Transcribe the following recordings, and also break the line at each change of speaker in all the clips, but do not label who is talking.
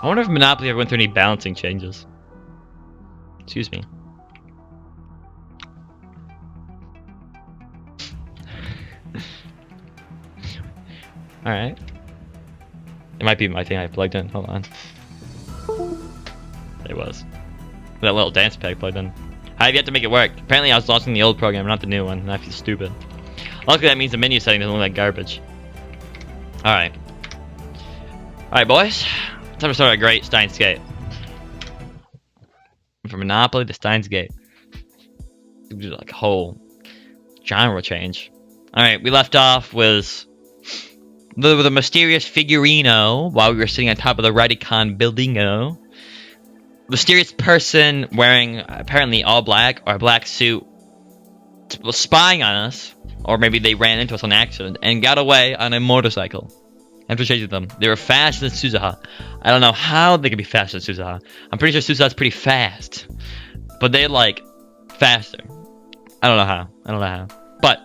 I wonder if Monopoly ever went through any balancing changes. Excuse me. Alright. It might be my thing I plugged in. Hold on. It was. That little dance peg plugged in. I have yet to make it work. Apparently I was launching the old program, not the new one, and I feel stupid. Luckily that means the menu setting doesn't look like garbage. Alright. Alright, boys. Time to start a great Steins Gate. From Monopoly to Steins Gate. Do like a whole genre change. Alright, we left off with the mysterious figurino while we were sitting on top of the Radicon building-o. Mysterious person wearing apparently all black or a black suit was spying on us, or maybe they ran into us on accident and got away on a motorcycle. After chasing them, they were faster than Suzuha. I don't know how they could be faster than Suzuha. I'm pretty sure Suzuha's pretty fast, but they're like faster. I don't know how. But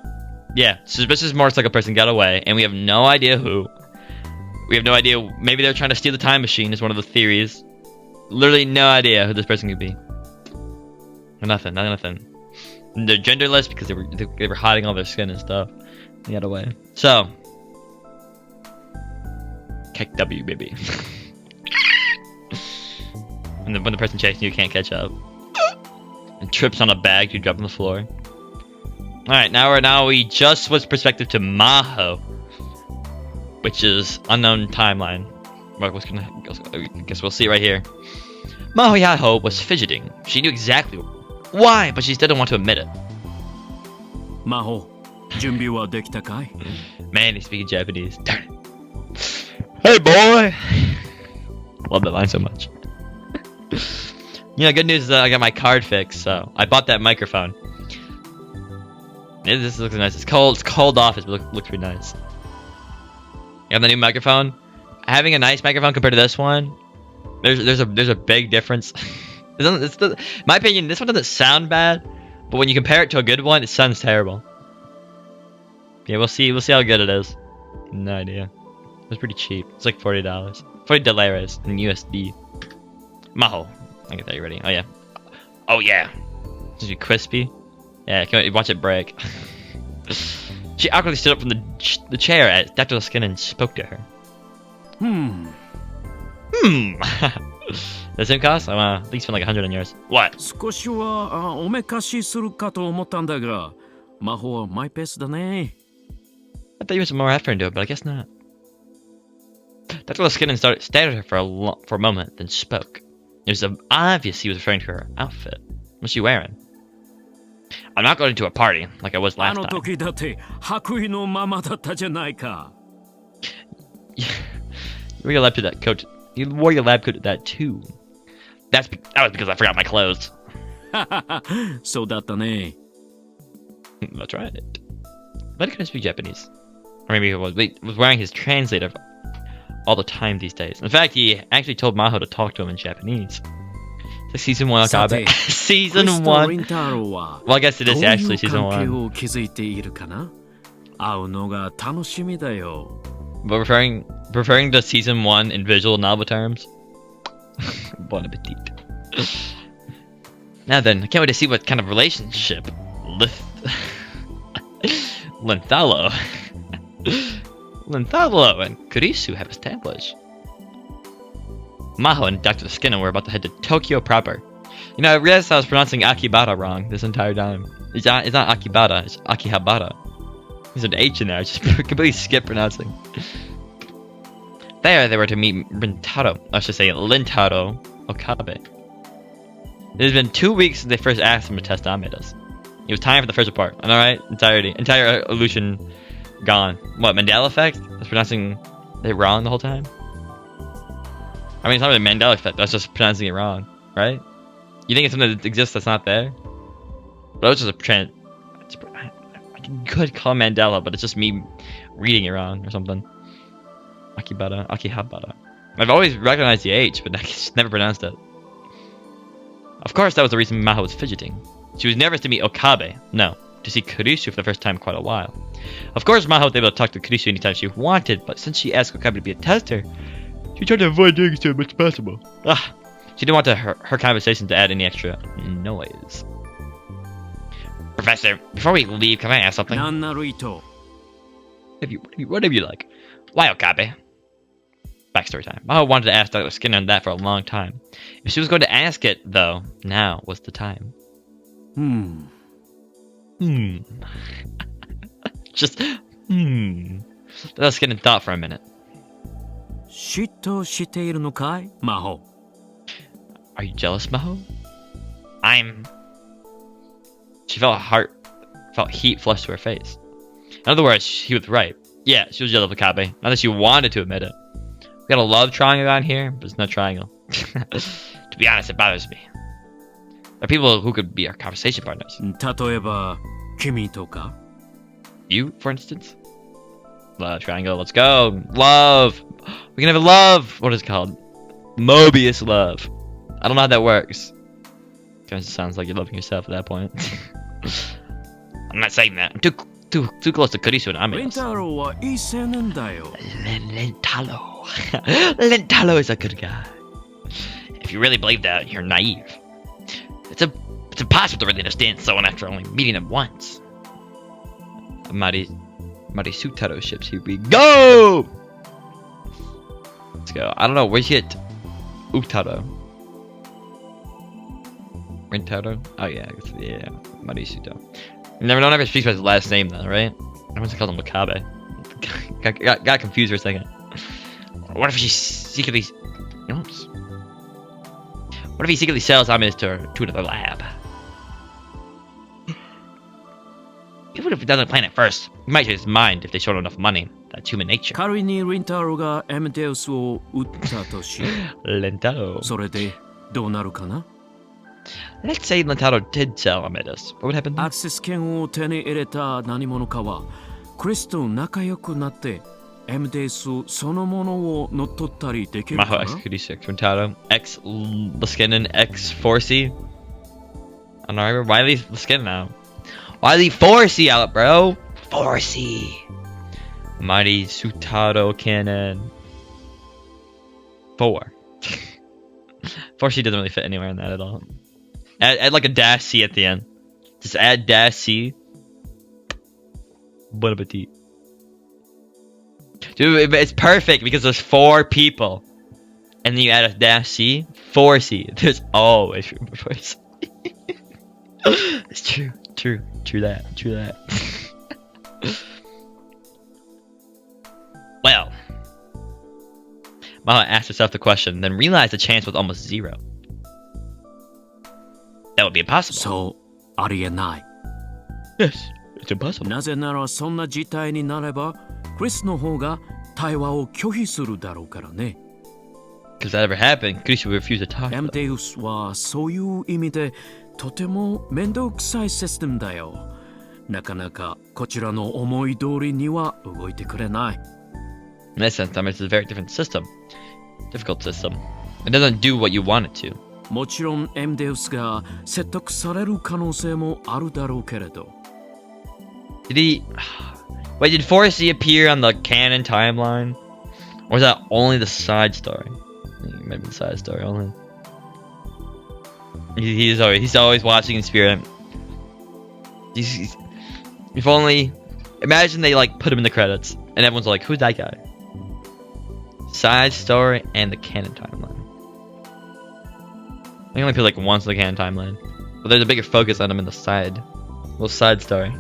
yeah, suspicious motorcycle person got away, and we have no idea who. We have no idea. Maybe they're trying to steal the time machine. Is one of the theories. Literally no idea who this person could be. Nothing. They're genderless because they were hiding all their skin and stuff. They got away. So, KNOWWW, baby. when the person chasing you can't catch up, and trips on a bag you drop on the floor. All right, now we just switch perspective to Maho, which is unknown timeline. I guess we'll see it right here. Maho Yaho was fidgeting. She knew exactly why, but she didn't want to admit it.
Maho, 준비 wa dekita kai?
Man, he's speaking Japanese. Darn it. Hey, boy! Love that line so much. Good news is that I got my card fixed, so I bought that microphone. This looks nice. It's cold office, but looks pretty nice. You have the new microphone. Having a nice microphone compared to this one, there's a big difference. In my opinion, this one doesn't sound bad, but when you compare it to a good one, it sounds terrible. Yeah, we'll see how good it is. No idea. It was pretty cheap. It's like $40. $40 in USD. Maho. I get that. You ready? Oh yeah. Oh yeah. It's gonna be crispy. Yeah, can we watch it break. She awkwardly stood up from the chair as Dr. Skin and spoke to her. The same cost? I think you spent like 100 on yours. What?
少しはおめかしするかと思ったんだが、魔法はマイペースだね。
I thought you put some more effort into it, but I guess not. Dr. Skin stared at her for a moment, then spoke. It was obvious he was referring to her outfit. What's she wearing? I'm not going to a party like I was last time.
あの時だって白衣のままだったじゃないか。
You wore your lab coat. You wore your lab coat to that too. That was because I forgot my clothes.
そうだったね。
That's right. But he couldn't speak Japanese. Or maybe he was wearing his translator all the time these days. In fact, he actually told Maho to talk to him in Japanese. It's like season 1 Okabe. Season 1. Well, I guess it is actually season 1.
気づいているかな？会うのが楽しみだよ。
But referring to season 1 in visual novel terms. Bon appetit. Now then, I can't wait to see what kind of relationship Linthalo and Kurisu have established. Maho and Dr. Skinner were about to head to Tokyo proper. I realized I was pronouncing Akibara wrong this entire time. It's not Akibara, it's Akihabara. There's an H in there, I just completely skipped pronouncing. There, they were to meet Lintaro Okabe. It has been 2 weeks since they first asked him to test Amadas. It was time for the first report. Am I right? Entire illusion gone. What, Mandela effect? I was pronouncing it wrong the whole time? I mean, it's not really Mandela effect, that's just pronouncing it wrong, right? You think it's something that exists that's not there? But it was just a trend. I could call Mandela, but it's just me reading it wrong or something. Akihabara. I've always recognized the H, but I just never pronounced it. Of course, that was the reason Maho was fidgeting. She was nervous to meet Okabe. No, to see Kurisu for the first time in quite a while. Of course, Maho was able to talk to Kurisu anytime she wanted, but since she asked Okabe to be a tester, She tried to avoid doing so much as possible. Ah, she didn't want her conversation to add any extra noise. Professor, before we leave, can I ask something? Whatever you like. Why Okabe? Backstory time. I wanted to ask Dr. Skinner that for a long time. If she was going to ask it, though, now was the time. Just, Let us get in thought for a minute. Are you jealous, Maho? She felt heat flush to her face. In other words, he was right. Yeah, she was jealous of Okabe. Not that she wanted to admit it. We got a love triangle around here, but it's no triangle. To be honest, it bothers me. There are people who could be our conversation partners. You, for instance? Love triangle, let's go. Love! We can have a love! What is it called? Mobius love. I don't know how that works. Kind of sounds like you're loving yourself at that point. I'm not saying that. I'm too close to Kurisu and Amidas. Lentalo. Lentalo is a good guy. If you really believe that, you're naive. It's impossible to really understand someone after only meeting them once. Sutaro ships, here we go! Let's go. I don't know, where's he at? Utaro. Rintaro? Oh yeah, Marisuto. You never know if he speaks about his last name though, right? Everyone's called him Wakabe. got confused for a second. What if she secretly... Oops. What if he secretly sells Amidas to another lab? Even if he doesn't plan it first, he might change his mind if they show him enough money. That's human nature. Lentaro. Let's say Lentaro did sell Amidas. What would happen then? Maho X Kurisu X Rentaro X Liskinen X Forcey. I don't know, why leave Liskinen out? Why leave Forcey out, bro? Forcey. Mighty Sutaro Cannon 4. Forcey doesn't really fit anywhere in that at all. Add like a dash C at the end. Just add dash C. Bon appetit. Dude, it's perfect because there's 4 people. And then you add a dash C. 4C. There's always room for 4C. It's true. True that. Well. Mama asked herself the question, then realized the chance was almost 0. That would be impossible.
So, ありえない。
Yes, it's impossible.
なぜならそんな事態になれば、クリスの方が対話を拒否するだろうからね。
Because that ever happened, Chris would refuse to talk.
エムテウスはそういう意味でとても面倒くさいシステムだよ。なかなかこちらの思い通りには動いてくれない。
In that sense, I mean, it's a very different system. Difficult system. It doesn't do what you want it to.
もちろんエムデウスが説得される可能性もあるだろうけれど。
Wait, did Forrest appear on the canon timeline? Or is that only the side story? Maybe the side story only. He's always watching in spirit. If only... Imagine they like put him in the credits and everyone's like, who's that guy? Side story and the canon timeline. They only put like once in the canon timeline. But there's a bigger focus on him in the side. Little side story.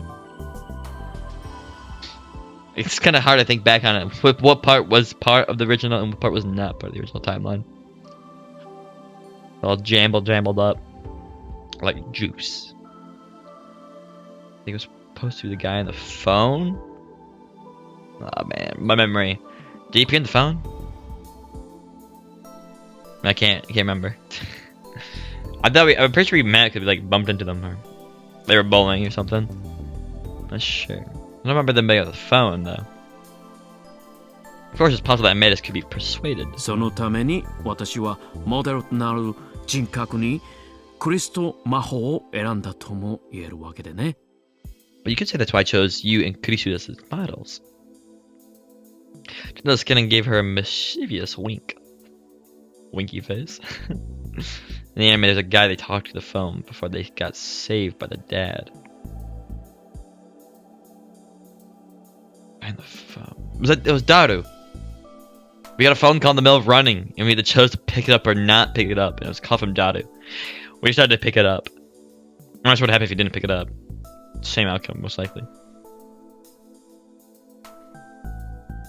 It's kind of hard to think back on it. What part was part of the original and what part was not part of the original timeline. All jumbled up. Like juice. I think it was supposed to be the guy on the phone? Oh man, my memory. Did he appear on the phone? I can't remember. I'm pretty sure we met because we like bumped into them or they were bowling or something. Not sure. I don't remember them being on the phone though. Of course, it's possible that Amidas could be persuaded.
そのために私はモデルとなる人格にクリスと魔法を選んだとも言えるわけでね。
But you could say that's why I chose you and Kurisu as models. Skinner gave her a mischievous wink. Winky face. In the anime, there's a guy they talked to the phone before they got saved by the dad. And the phone. It was Daru. We got a phone call in the middle of running, and we either chose to pick it up or not pick it up. And it was a call from Daru. We decided to pick it up. I'm not sure what happened if you didn't pick it up. Same outcome, most likely.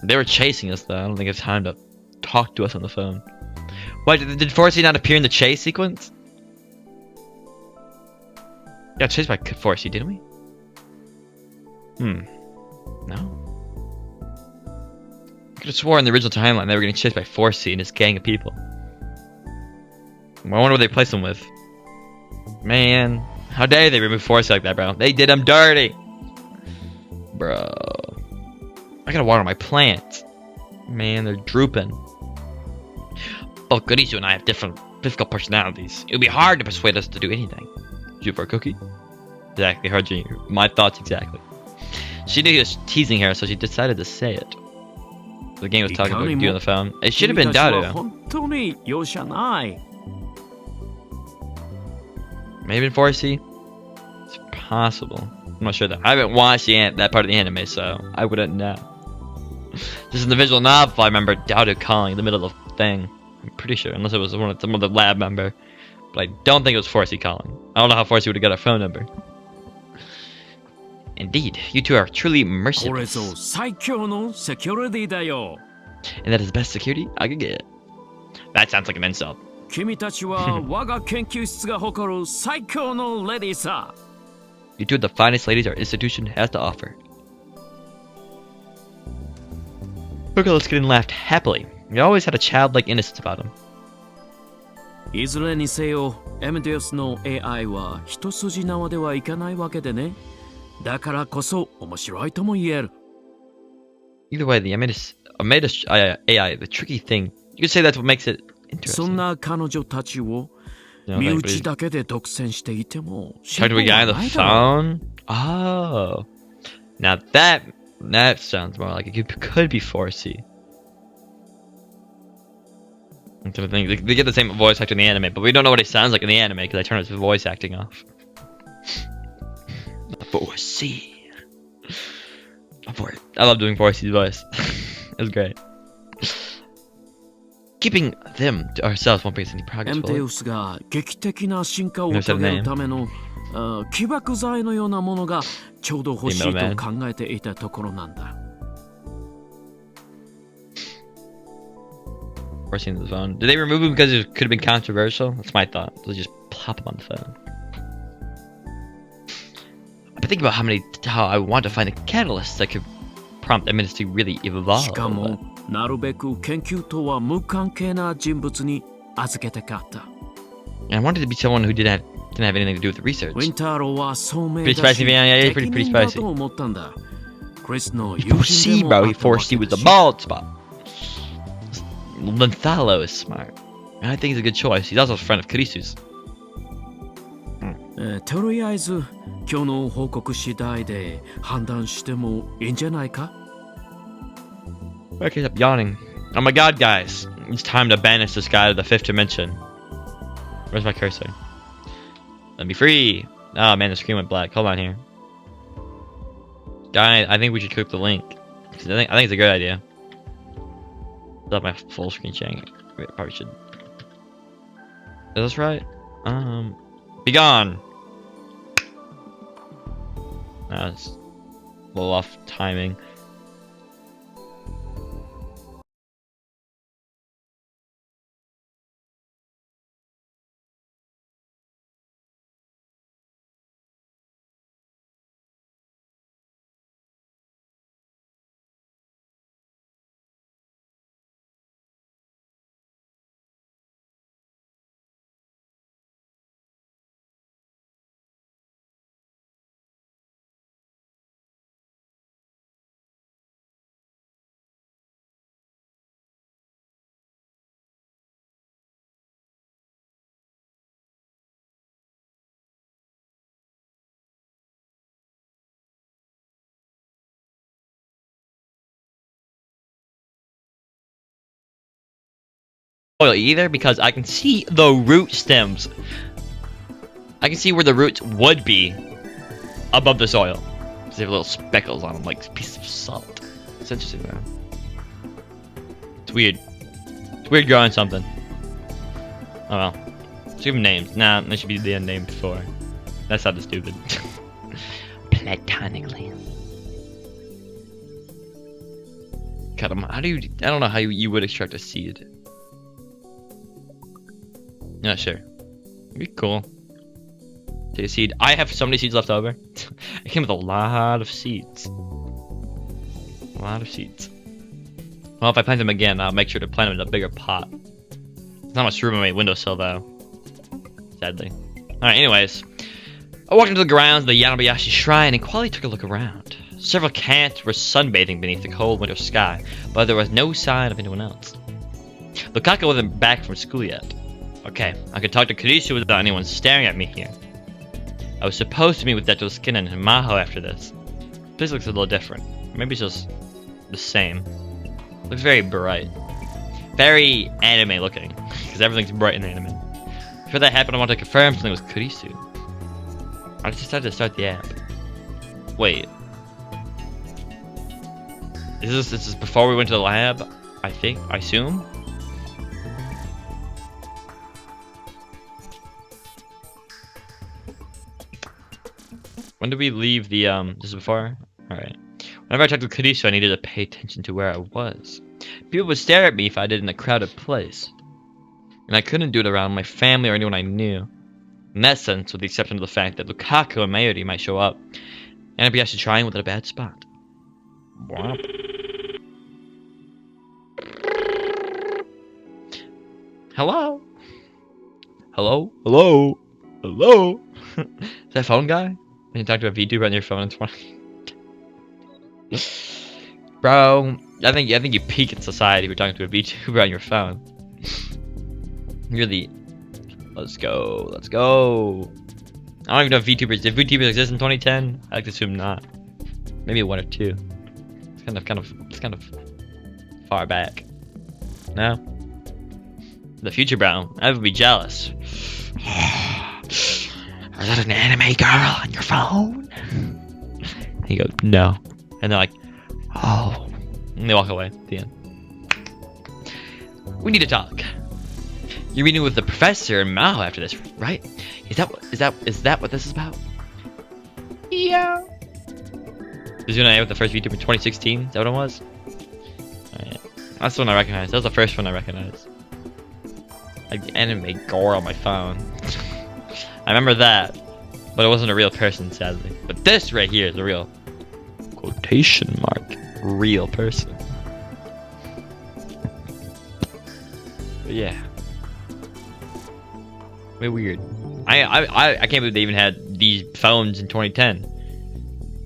They were chasing us, though. I don't think it's time to talk to us on the phone. Why did Forsey not appear in the chase sequence? Got chased by Forsey, didn't we? No. I could have swore in the original timeline they were getting chased by Forsey and his gang of people. I wonder what they replaced him with. Man, how dare they remove Forsey like that, bro? They did him dirty, bro. I gotta water my plants. Man, they're drooping. Both Kurisu and I have difficult personalities. It would be hard to persuade us to do anything. You for a cookie? Exactly, her junior. My thoughts exactly. She knew he was teasing her, so she decided to say it. The game was talking about you on the phone. It should have been Daru. Maybe in 4C? It's possible. I'm not sure that. I haven't watched that part of the anime, so I wouldn't know. Just in the visual novel, I remember Daru calling in the middle of the thing. I'm pretty sure, unless it was some of the lab member. But I don't think it was 4C calling. I don't know how 4C would have got a phone number. Indeed, you two are truly merciless. And that is the best security I could get. That sounds like an insult. You two are the finest ladies our institution has to offer. Look at us getting laughed happily. We always had a childlike innocence about him.
いずれにせよ、エメデウスの AI は一筋縄ではいかないわけでね。だからこそ面白いとも言える。
Either way, the Amedas AI, the tricky thing, you could say that's what makes it interesting.
そんな彼女たちを身内だけで独占していても
Talk to a guy on the phone? Oh. Now that sounds more like it could be 4C. They get the same voice actor in the anime, but we don't know what he sounds like in the anime because I turned his voice acting off. 4C. I love doing 4C's voice. It's great. Keeping them to ourselves won't bring us any progress.
エメデウスが劇的な進化を遂げるための起爆剤のようなものがちょうど欲しいと考えていたところなんだ。
Forcing the phone. Did they remove him because it could have been controversial? That's my thought. Let's just plop him on the phone. I've been thinking about how I want to find a catalyst that could prompt Eminis to really evolve.
しかもなるべく研究とは無関係な人物に預けたかった。
And I wanted to be someone who didn't have anything to do with the research.
ウィンターローは聡明
Pretty
だ
spicy,
し
man. Yeah, pretty
適任だ
spicy.
と思ったんだ。クリスの友
4C,
人でもあ
bro.
ったわ
4C
け
was
だ
the
し
bald spot. Lynthalo is smart. And I think he's a good choice. He's also a friend of Kurisu's.
とりあえず今日の報告次第で判断してもいいんじゃないか
I can't stop yawning. Oh my god, guys. It's time to banish this guy to the 5th dimension. Where's my cursor? Let me free. Oh man, the screen went black. Hold on here. Guys, I think we should click the link. I think it's a good idea. Stop my full screen sharing. Wait, probably should. Is this right? Be gone. That's a little off timing. soil either because I can see the root stems. I can see where the roots would be above the soil. They have little speckles on them, like pieces of salt. It's interesting, man. It's weird. It's weird growing something. Oh well. Let's give them names. Nah, they should be the name before. That sounded stupid. Platonically. Cut them. How do you? I don't know how you would extract a seed. Not sure. It'd be cool. Take a seed. I have so many seeds left over. I came with a lot of seeds. A lot of seeds. Well, if I plant them again, I'll make sure to plant them in a bigger pot. There's not much room on my windowsill, though. Sadly. Alright, anyways. I walked into the grounds of the Yanobayashi Shrine and quietly took a look around. Several cats were sunbathing beneath the cold winter sky, but there was no sign of anyone else. Lukaku wasn't back from school yet. Okay, I could talk to Kurisu without anyone staring at me here. I was supposed to meet with Deto Skin and Maho after this. This looks a little different. Maybe it's just the same. Looks very bright. Very anime looking. Because everything's bright in anime. Before that happened, I wanted to confirm something with Kurisu. I just decided to start the app. Wait. This is before we went to the lab? I assume? When did we leave the, this is before? Alright. Whenever I talked to Kurisu, I needed to pay attention to where I was. People would stare at me if I did in a crowded place. And I couldn't do it around my family or anyone I knew. In that sense, with the exception of the fact that Lukaku and Mayuri might show up, and I'd be actually trying with a bad spot. Womp. Hello? Hello? Hello? Hello? Is that phone guy? You talk to a VTuber on your phone in 20. Bro, I think you peak in society if you're talking to a VTuber on your phone. You're the... Let's go. Let's go. I don't even know if VTubers... Did VTubers exist in 2010? I like to assume not. Maybe one or two. It's kind of far back. No? The future, bro. I would be jealous. Is that an anime girl on your phone? And he goes, no. And they're like, oh. And they walk away at the end. We need to talk. You're meeting with the professor and Mao after this, right? Is that what this is about? Yeah. This is when I with the first VTuber in 2016. Is that what it was? Alright. That's the one I recognized. That was the first one I recognized. Like the anime girl on my phone. I remember that, but it wasn't a real person, sadly. But this right here is a real quotation mark real person. But yeah, way weird. I can't believe they even had these phones in 2010.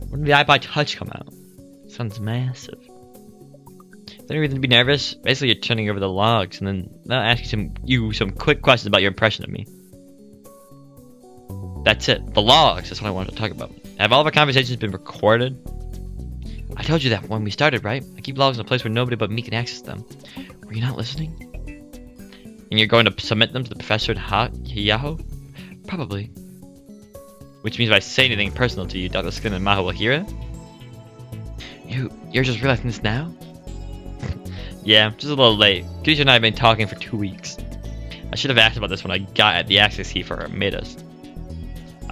When did the iPod Touch come out? Sounds massive. Is there any reason to be nervous? Basically, you're turning over the logs, and then they'll ask you some quick questions about your impression of me. That's it. The logs. That's what I wanted to talk about. Have all of our conversations been recorded? I told you that when we started, right? I keep logs in a place where nobody but me can access them. Were you not listening? And you're going to submit them to the professor at Yahoo? Probably. Which means if I say anything personal to you, Dr. Skin and Maho will hear it? You're just realizing this now? Yeah, just a little late. Kisha and I have been talking for 2 weeks. I should have asked about this when I got the access key for her Midas.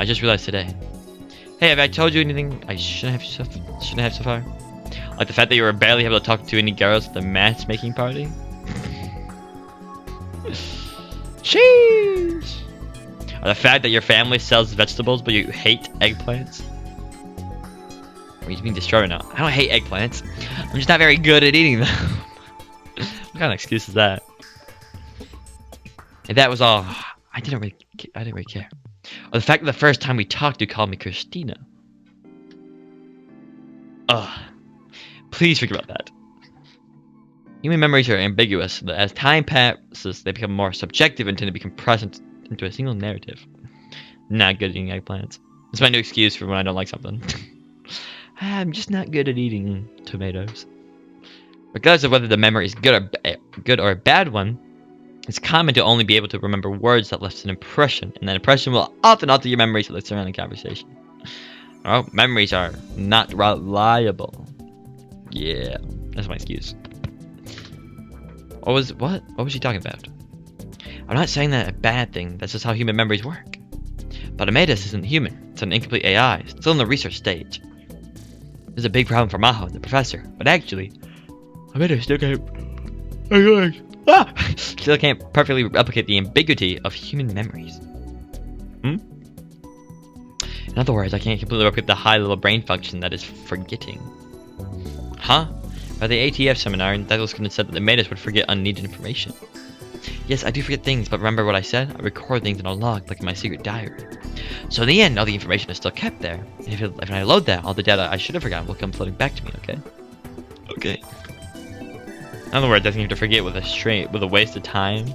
I just realized today. Hey, have I told you anything I shouldn't have so far? Like the fact that you were barely able to talk to any girls at the matchmaking party? Sheesh! Or the fact that your family sells vegetables but you hate eggplants? Or you being destroyed now? I don't hate eggplants. I'm just not very good at eating them. What kind of excuse is that? And that was all. I didn't really care. Or the fact that the first time we talked, you called me Christina. Ugh. Please forget about that. Human memories are ambiguous. As time passes, they become more subjective and tend to be compressed into a single narrative. Not good at eating eggplants. That's my new excuse for when I don't like something. I'm just not good at eating tomatoes. Regardless of whether the memory is good or a bad one, It's common to only be able to remember words that left an impression, and that impression will often alter your memories of the surrounding conversation. Oh, memories are not reliable. Yeah, that's my excuse. What was she talking about? I'm not saying that a bad thing. That's just how human memories work. But Amadeus isn't human. It's an incomplete AI. It's still in the research stage. This is a big problem for Maho, the professor. But actually, Amadeus still can't perfectly replicate the ambiguity of human memories. In other words, I can't completely replicate the high-level brain function that is forgetting. Huh? By the ATF seminar, Douglas could have said that the Amadeus would forget unneeded information. Yes, I do forget things, but remember what I said? I record things in a log, like in my secret diary. So in the end, all the information is still kept there. And if I load that, all the data I should have forgotten will come floating back to me, okay? Okay. In other words, I think you have to forget with a waste of time.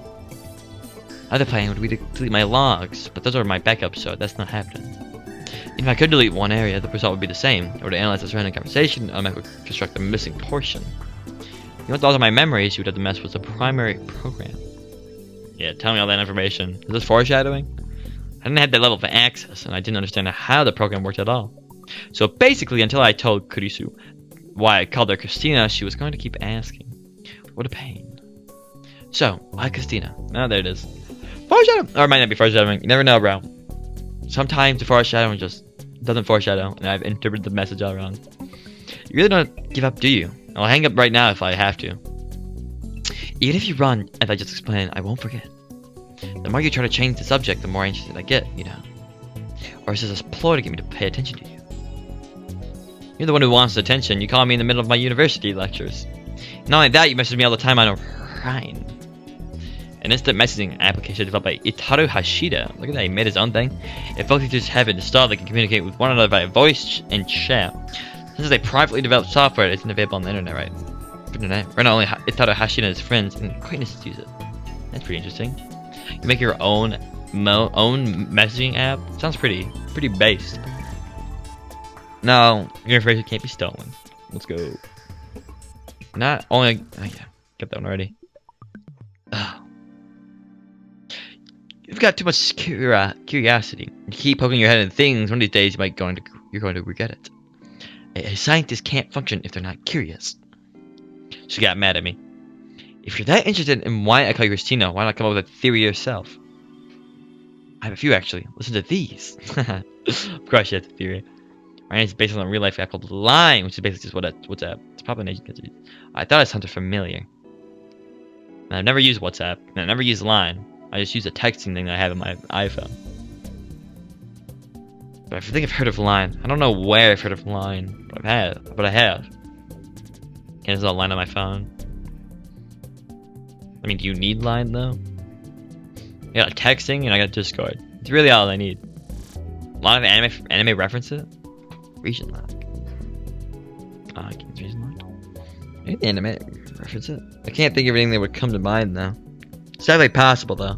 Other plan would be to delete my logs, but those are my backups, so that's not happening. If I could delete one area, the result would be the same. I would analyze the surrounding conversation, and I would construct the missing portion. You want all of my memories, you would have to mess with the primary program. Yeah, tell me all that information. Is this foreshadowing? I didn't have that level of access, and I didn't understand how the program worked at all. So basically, until I told Kurisu why I called her Christina, she was going to keep asking. What a pain. So, why Christina? Oh, there it is. Foreshadowing! Or it might not be foreshadowing. You never know, bro. Sometimes the foreshadowing just doesn't foreshadow, and I've interpreted the message all wrong. You really don't give up, do you? I'll hang up right now if I have to. Even if you run, as I just explained, I won't forget. The more you try to change the subject, the more interested I get, you know. Or is this a ploy to get me to pay attention to you? You're the one who wants attention. You call me in the middle of my university lectures. Not only that, you message me all the time on Rhine. An instant messaging application developed by Itaru Hashida. Look at that, he made his own thing. If both teachers have it installed, they can communicate with one another via voice and chat. This is a privately developed software. It's available on the internet, right? Or not only Itaru Hashida and his friends and acquaintances use it. That's pretty interesting. You make your own messaging app. Sounds pretty based. No, your information can't be stolen. Let's go. Not only, oh yeah, got that one already. Oh. You've got too much curiosity. You keep poking your head in things. One of these days, you're going to regret it. A scientist can't function if they're not curious. She got mad at me. If you're that interested in why I call you Christina, why not come up with a theory yourself? I have a few actually. Listen to these. Of course, you have a theory. My name is based on a real life app called Line, which is basically just WhatsApp. It's probably an agency. I thought it sounded familiar. And I've never used WhatsApp, and I never used Line. I just use a texting thing that I have on my iPhone. But I think I've heard of Line. I don't know where I've heard of Line, but I have. Can't install Line on my phone. I mean, do you need Line though? I got texting and I got Discord. It's really all I need. A lot of anime references. Region lock. I can't region lock. Maybe the anime reference it. I can't think of anything that would come to mind though. It's definitely possible though.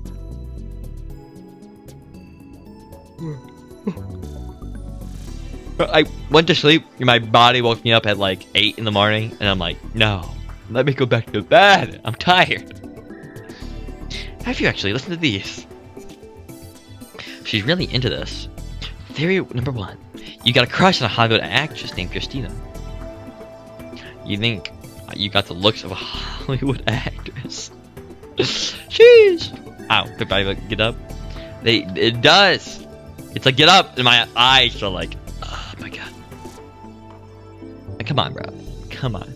I went to sleep and my body woke me up at like 8 in the morning and I'm like, no, let me go back to bed. I'm tired. Have you actually listened to these? She's really into this. Theory number 1. You got a crush on a Hollywood actress named Christina. You think you got the looks of a Hollywood actress. Sheesh. Ow, did I get up? It does. It's like get up and my eyes are like, oh my god. Come on, bro. Come on.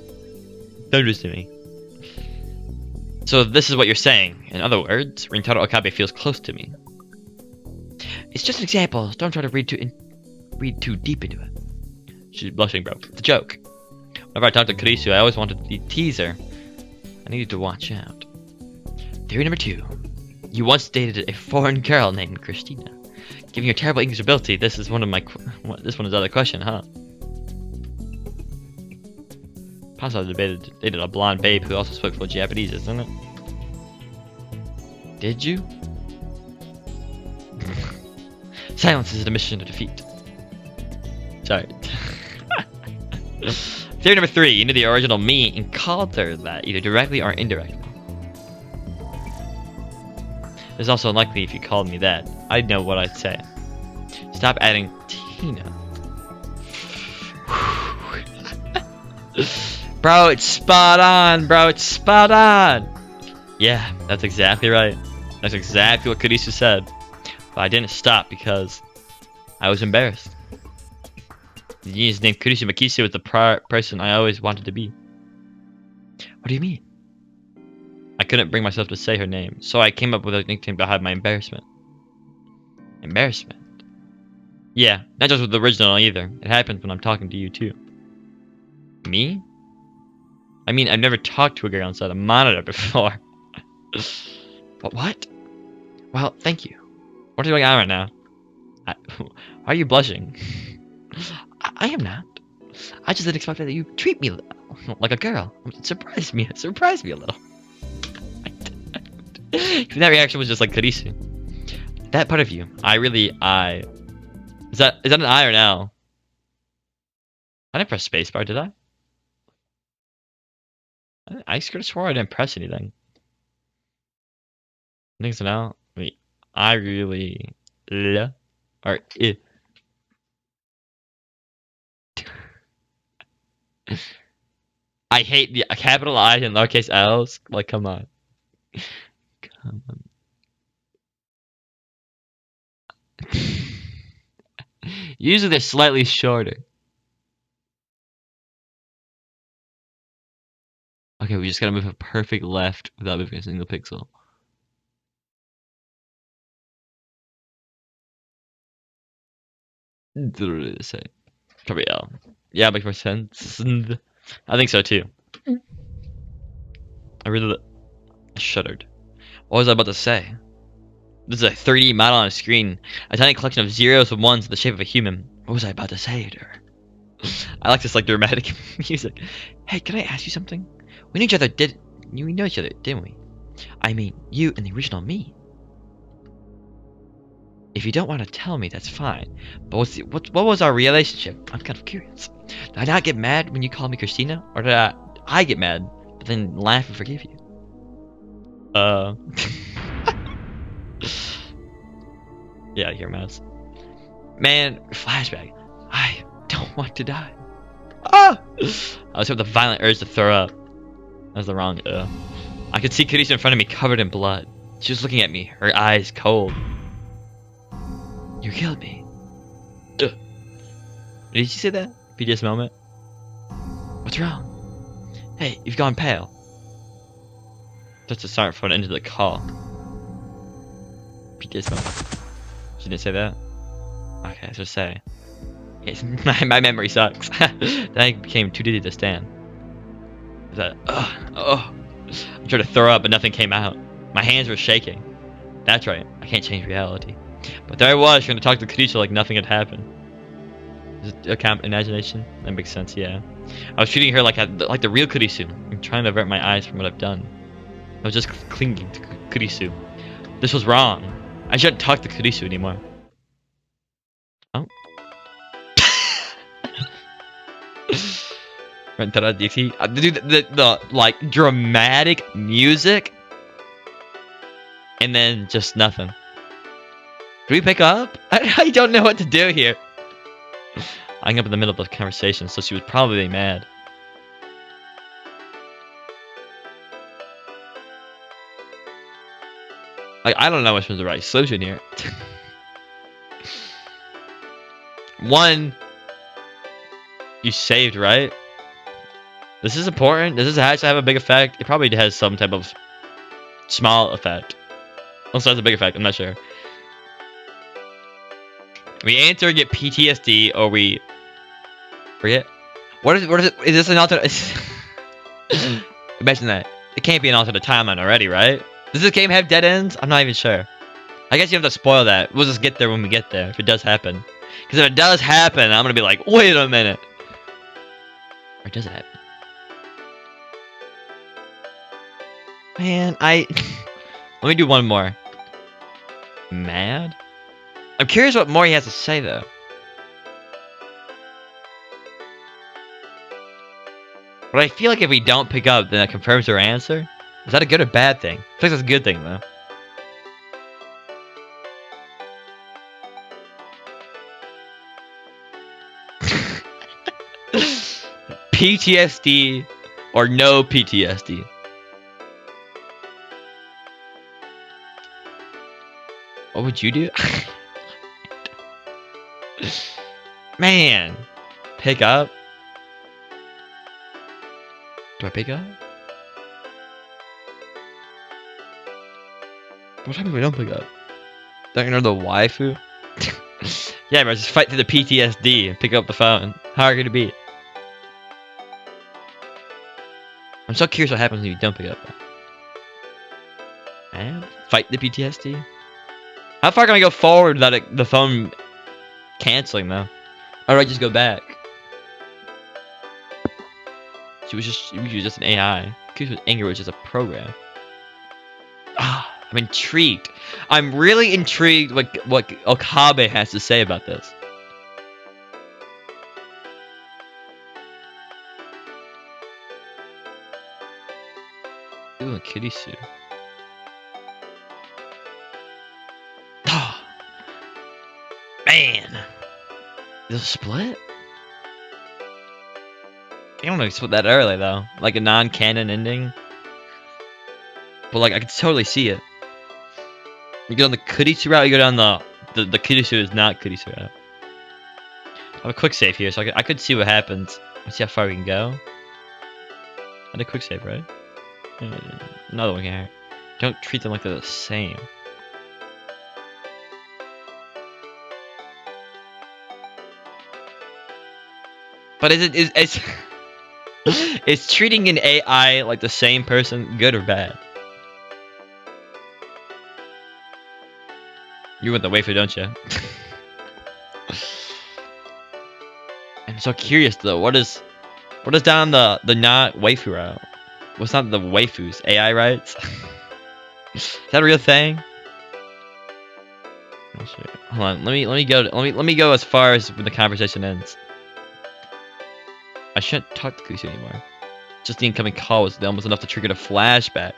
Don't listen to me. So this is what you're saying. In other words, Rintaro Okabe feels close to me. It's just an example. Don't try to read too deep into it. She's blushing, bro. It's a joke. Whenever I talk to Kurisu, I always wanted to tease her. I needed to watch out. Theory number 2. You once dated a foreign girl named Christina. Given your terrible English ability, this is one of my. This one is another question, huh? Possibly dated a blonde babe who also spoke fluent Japanese, isn't it? Did you? Silence is the mission of defeat. Sorry. Theory number 3. You knew the original me and called her that, either directly or indirectly. It's also unlikely if you called me that. I'd know what I'd say. Stop adding Tina. Bro, it's spot on, bro. It's spot on. Yeah, that's exactly right. That's exactly what Kurisu said. But I didn't stop because I was embarrassed. The genius named Kurisu Makisu was the person I always wanted to be. What do you mean? I couldn't bring myself to say her name, so I came up with a nickname to hide my embarrassment. Embarrassment? Yeah, not just with the original either. It happens when I'm talking to you too. Me? I mean, I've never talked to a girl inside a monitor before. But what? Well, thank you. What are you doing on right now? Why are you blushing? I am not. I just didn't expect that you treat me like a girl. It surprised me. It surprised me a little. That reaction was just like Kurisu. That part of you, Is that an I or an L? I didn't press spacebar, did I? I could have swore I didn't press anything. I think it's an L. Wait, I really or I. I hate the capital I and lowercase L's. Like, come on. Come on. Usually they're slightly shorter. Okay, we just gotta move a perfect left without moving a single pixel. Literally the same. Probably L. Yeah, makes more sense. I think so too. I really shuddered. What was I about to say? This is a 3D model on a screen. A tiny collection of zeros and ones in the shape of a human. What was I about to say to her? I like this like dramatic music. Hey, can I ask you something? We knew each other, didn't we? I mean, you and the original me. If you don't want to tell me, that's fine. But what was our relationship? I'm kind of curious. Did I not get mad when you called me Christina? Or did I get mad, but then laugh and forgive you? Yeah, here, mouse. Man, flashback. I don't want to die. Ah! I was with a violent urge to throw up. That was the wrong I could see Kurisu in front of me covered in blood. She was looking at me, her eyes cold. You killed me. Ugh. Did you say that? PTS moment? What's wrong? Hey, you've gone pale. That's a smartphone into the call. PTS moment. She didn't say that? Okay, let's just say. Yes, my memory sucks. Then I became too dizzy to stand. Is that, I'm trying to throw up, but nothing came out. My hands were shaking. That's right, I can't change reality. But there I was, trying to talk to Kurisu like nothing had happened. Is it imagination? That makes sense, yeah. I was treating her like the real Kurisu. I'm trying to avert my eyes from what I've done. I was just clinging to Kurisu. This was wrong. I shouldn't talk to Kurisu anymore. Oh. Dude, the like dramatic music, and then just nothing. Do we pick up? I don't know what to do here. I hung up in the middle of the conversation, so she was probably mad. Like, I don't know which one's the right solution here. One, you saved, right? This is important. Does this actually have a big effect? It probably has some type of small effect. Also has a big effect, I'm not sure. We answer and get PTSD, or we forget. What is it? Is this an alternate? Imagine that. It can't be an alternate timeline already, right? Does this game have dead ends? I'm not even sure. I guess you have to spoil that. We'll just get there when we get there, if it does happen. Because if it does happen, I'm gonna be like, wait a minute. Or does it happen? Man, let me do one more. Mad? I'm curious what more he has to say, though. But I feel like if we don't pick up, then that confirms our answer. Is that a good or bad thing? I think that's a good thing, though. PTSD or no PTSD? What would you do? Man, pick up? Do I pick up? What happens if we don't pick up? Don't you know the waifu? Yeah, bro, just fight through the PTSD and pick up the phone. How hard could it be? I'm so curious what happens when you don't pick up. Man, fight the PTSD? How far can I go forward without the phone canceling though? Or do I just go back? She was just an AI. Curious what anger was just a program. Ah, I'm intrigued. I'm really intrigued what Okabe has to say about this. Ooh, a kitty suit. Ah, man. Is it a split? I don't know if split that early though. Like a non-canon ending. But like I could totally see it. You go down the Kurisu route, you go down the Kurisu is not Kurisu route. I have a quick save here, so I could see what happens. Let's see how far we can go. I had a quick save, right? Another one here. Don't treat them like they're the same. But is treating an AI like the same person good or bad? You want the waifu, don't you? I'm so curious though. What is down the not waifu route? What's not the waifus? AI rights? Is that a real thing? Hold on. Let me go as far as when the conversation ends. I shouldn't talk to Kusu anymore. Just the incoming call was almost enough to trigger the flashback.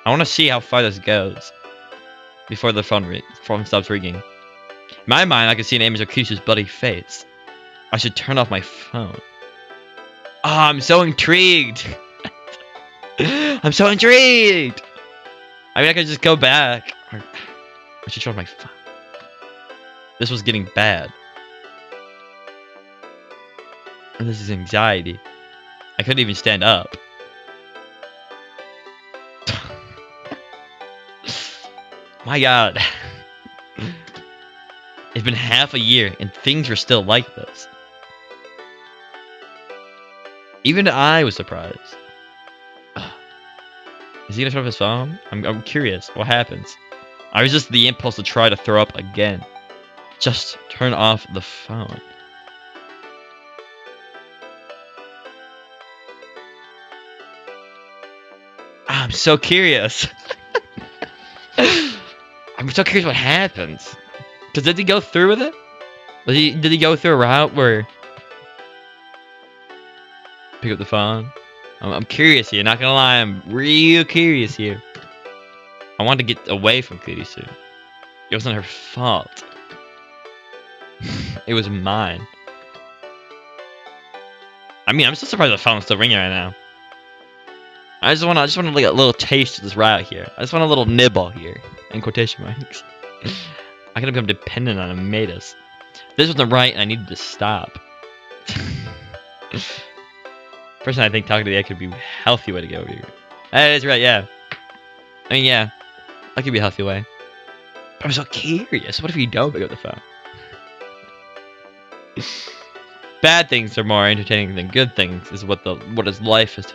I want to see how far this goes before the phone stops ringing. In my mind, I can see an image of Kusu's bloody face. I should turn off my phone. Ah, I'm so intrigued. I'm so intrigued. I mean, I could just go back. Or I should turn off my phone. This was getting bad. And this is anxiety. I couldn't even stand up. My god. It's been half a year and things are still like this. Even I was surprised. Is he gonna turn off his phone? I'm curious. What happens? I was just the impulse to try to throw up again. Just turn off the phone. I'm so curious. I'm so curious what happens. Cause did he go through with it? Did he go through a route where pick up the phone? I'm curious here. Not gonna lie, I'm real curious here. I wanted to get away from Kurisu. It wasn't her fault. It was mine. I mean, I'm still surprised the phone's still ringing right now. I just want to like a little taste of this route here. I just want a little nibble here, in quotation marks. I could have become dependent on Amadeus. This wasn't right, and I needed to stop. Personally, I think talking to the AI could be a healthy way to get over here. That is right, yeah. I mean, yeah, that could be a healthy way. But I'm so curious. What if you don't pick up the phone? Bad things are more entertaining than good things. Is what his life is.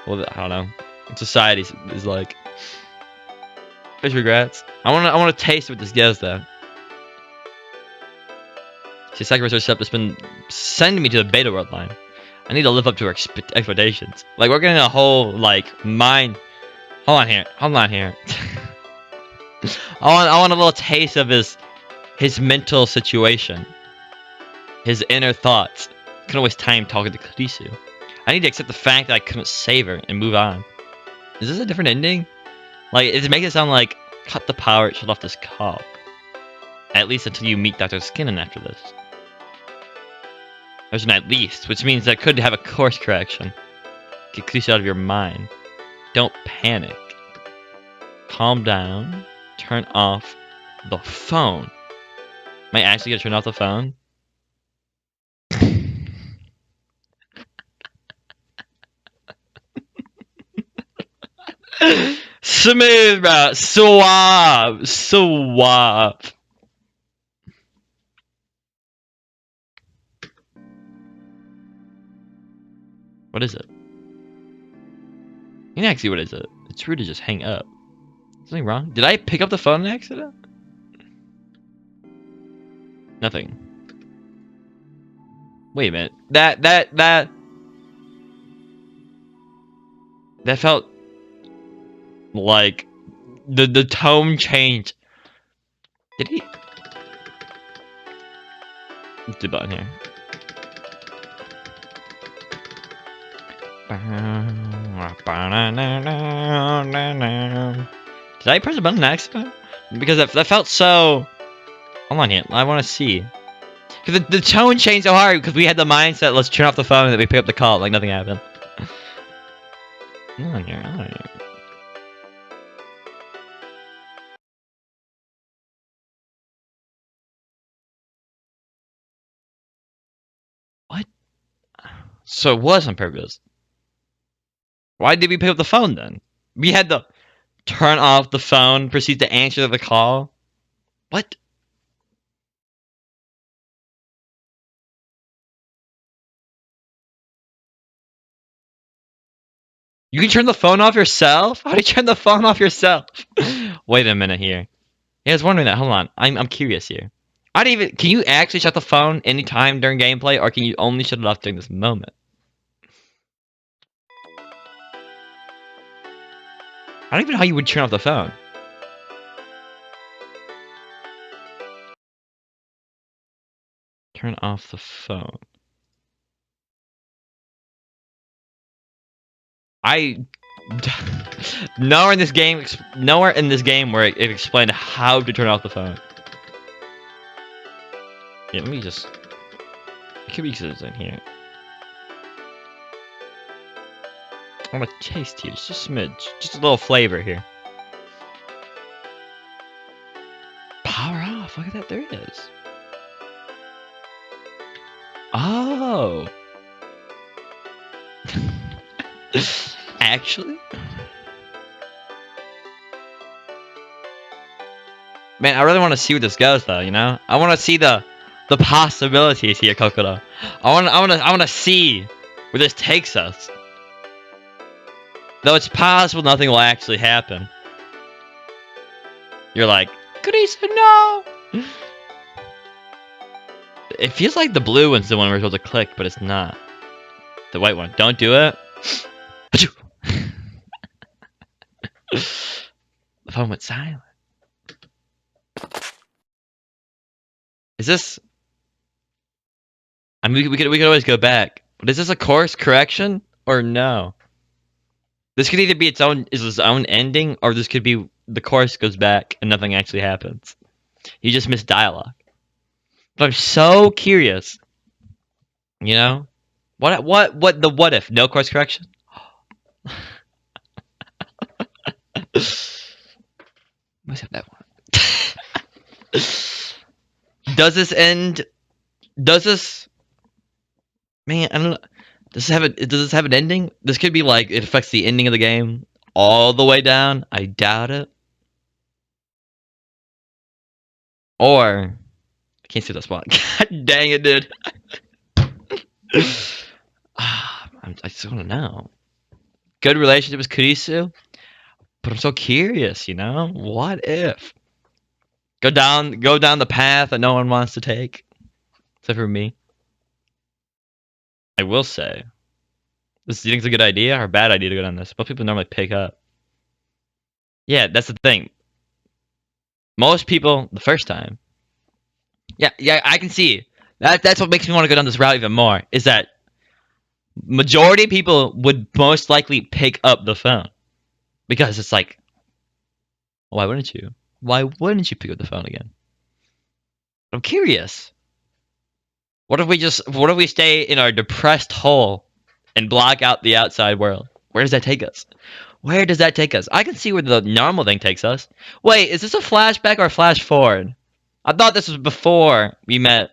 Well, I don't know. Society is like. There's regrets. I want to taste what this gives though. See, Sacrifice herself has been sending me to the beta world line. I need to live up to her expectations. Like we're getting a whole like mind. Hold on here. I want a little taste of his mental situation. His inner thoughts. Couldn't waste time talking to Kurisu. I need to accept the fact that I couldn't save her and move on. Is this a different ending? Like, it makes it sound like cut the power, shut off this call. At least until you meet Dr. Skinnon after this. There's an at least, which means that could have a course correction. Get Kusa out of your mind. Don't panic. Calm down. Turn off the phone. Am I actually gonna turn off the phone? Smooth, bro. Suave. Suave. What is it? You can actually, what is it? It's rude to just hang up. Something wrong? Did I pick up the phone in accident? Nothing. Wait a minute. That felt like the tone changed. Did he? What's the button here? Did I press a button in accident? Because that felt so. Hold on here. I want to see. Because the tone changed so hard because we had the mindset, let's turn off the phone and then we pick up the call like nothing happened. Hold on here. Hold on here. What? So it was on purpose. Why did we pick up the phone then? We had to turn off the phone, proceed to answer the call. What? You can turn the phone off yourself? How do you turn the phone off yourself? Wait a minute here. Yeah, I was wondering that. Hold on. I'm curious here. I don't even. Can you actually shut the phone anytime during gameplay, or can you only shut it off during this moment? I don't even know how you would turn off the phone. Turn off the phone. Nowhere in this game where it explained how to turn off the phone. Yeah, let me just. It could be because it's in here. I want to taste here, just a smidge, just a little flavor here. Power off. Look at that. There it is. Oh. Actually? Man, I really want to see where this goes, though. You know, I want to see the possibilities here, Kokoda. I want to see where this takes us. Though it's possible nothing will actually happen. You're like, Kurisa, no. It feels like the blue one's the one we're supposed to click, but it's not. The white one. Don't do it. The phone went silent. Is this? I mean, we could always go back. But is this a course correction or no? This could either be its own ending, or this could be the course goes back and nothing actually happens. You just missed dialogue. But I'm so curious. You know, what if no course correction? Let's have that one. Does this end? Does this? Man, I don't know. Does this have an ending? This could be like it affects the ending of the game all the way down. I doubt it. Or I can't see that spot. God dang it, dude. I just want to know. Good relationship with Kurisu, but I'm so curious. You know, what if go down the path that no one wants to take, except for me. I will say, do you think it's a good idea or a bad idea to go down this? Most people normally pick up. Yeah, that's the thing. Most people, the first time. Yeah, I can see. That's what makes me want to go down this route even more, is that majority of people would most likely pick up the phone. Because it's like, why wouldn't you? Why wouldn't you pick up the phone again? I'm curious. What if we stay in our depressed hole and block out the outside world? Where does that take us? Where does that take us? I can see where the normal thing takes us. Wait, is this a flashback or a flash forward? I thought this was before we met.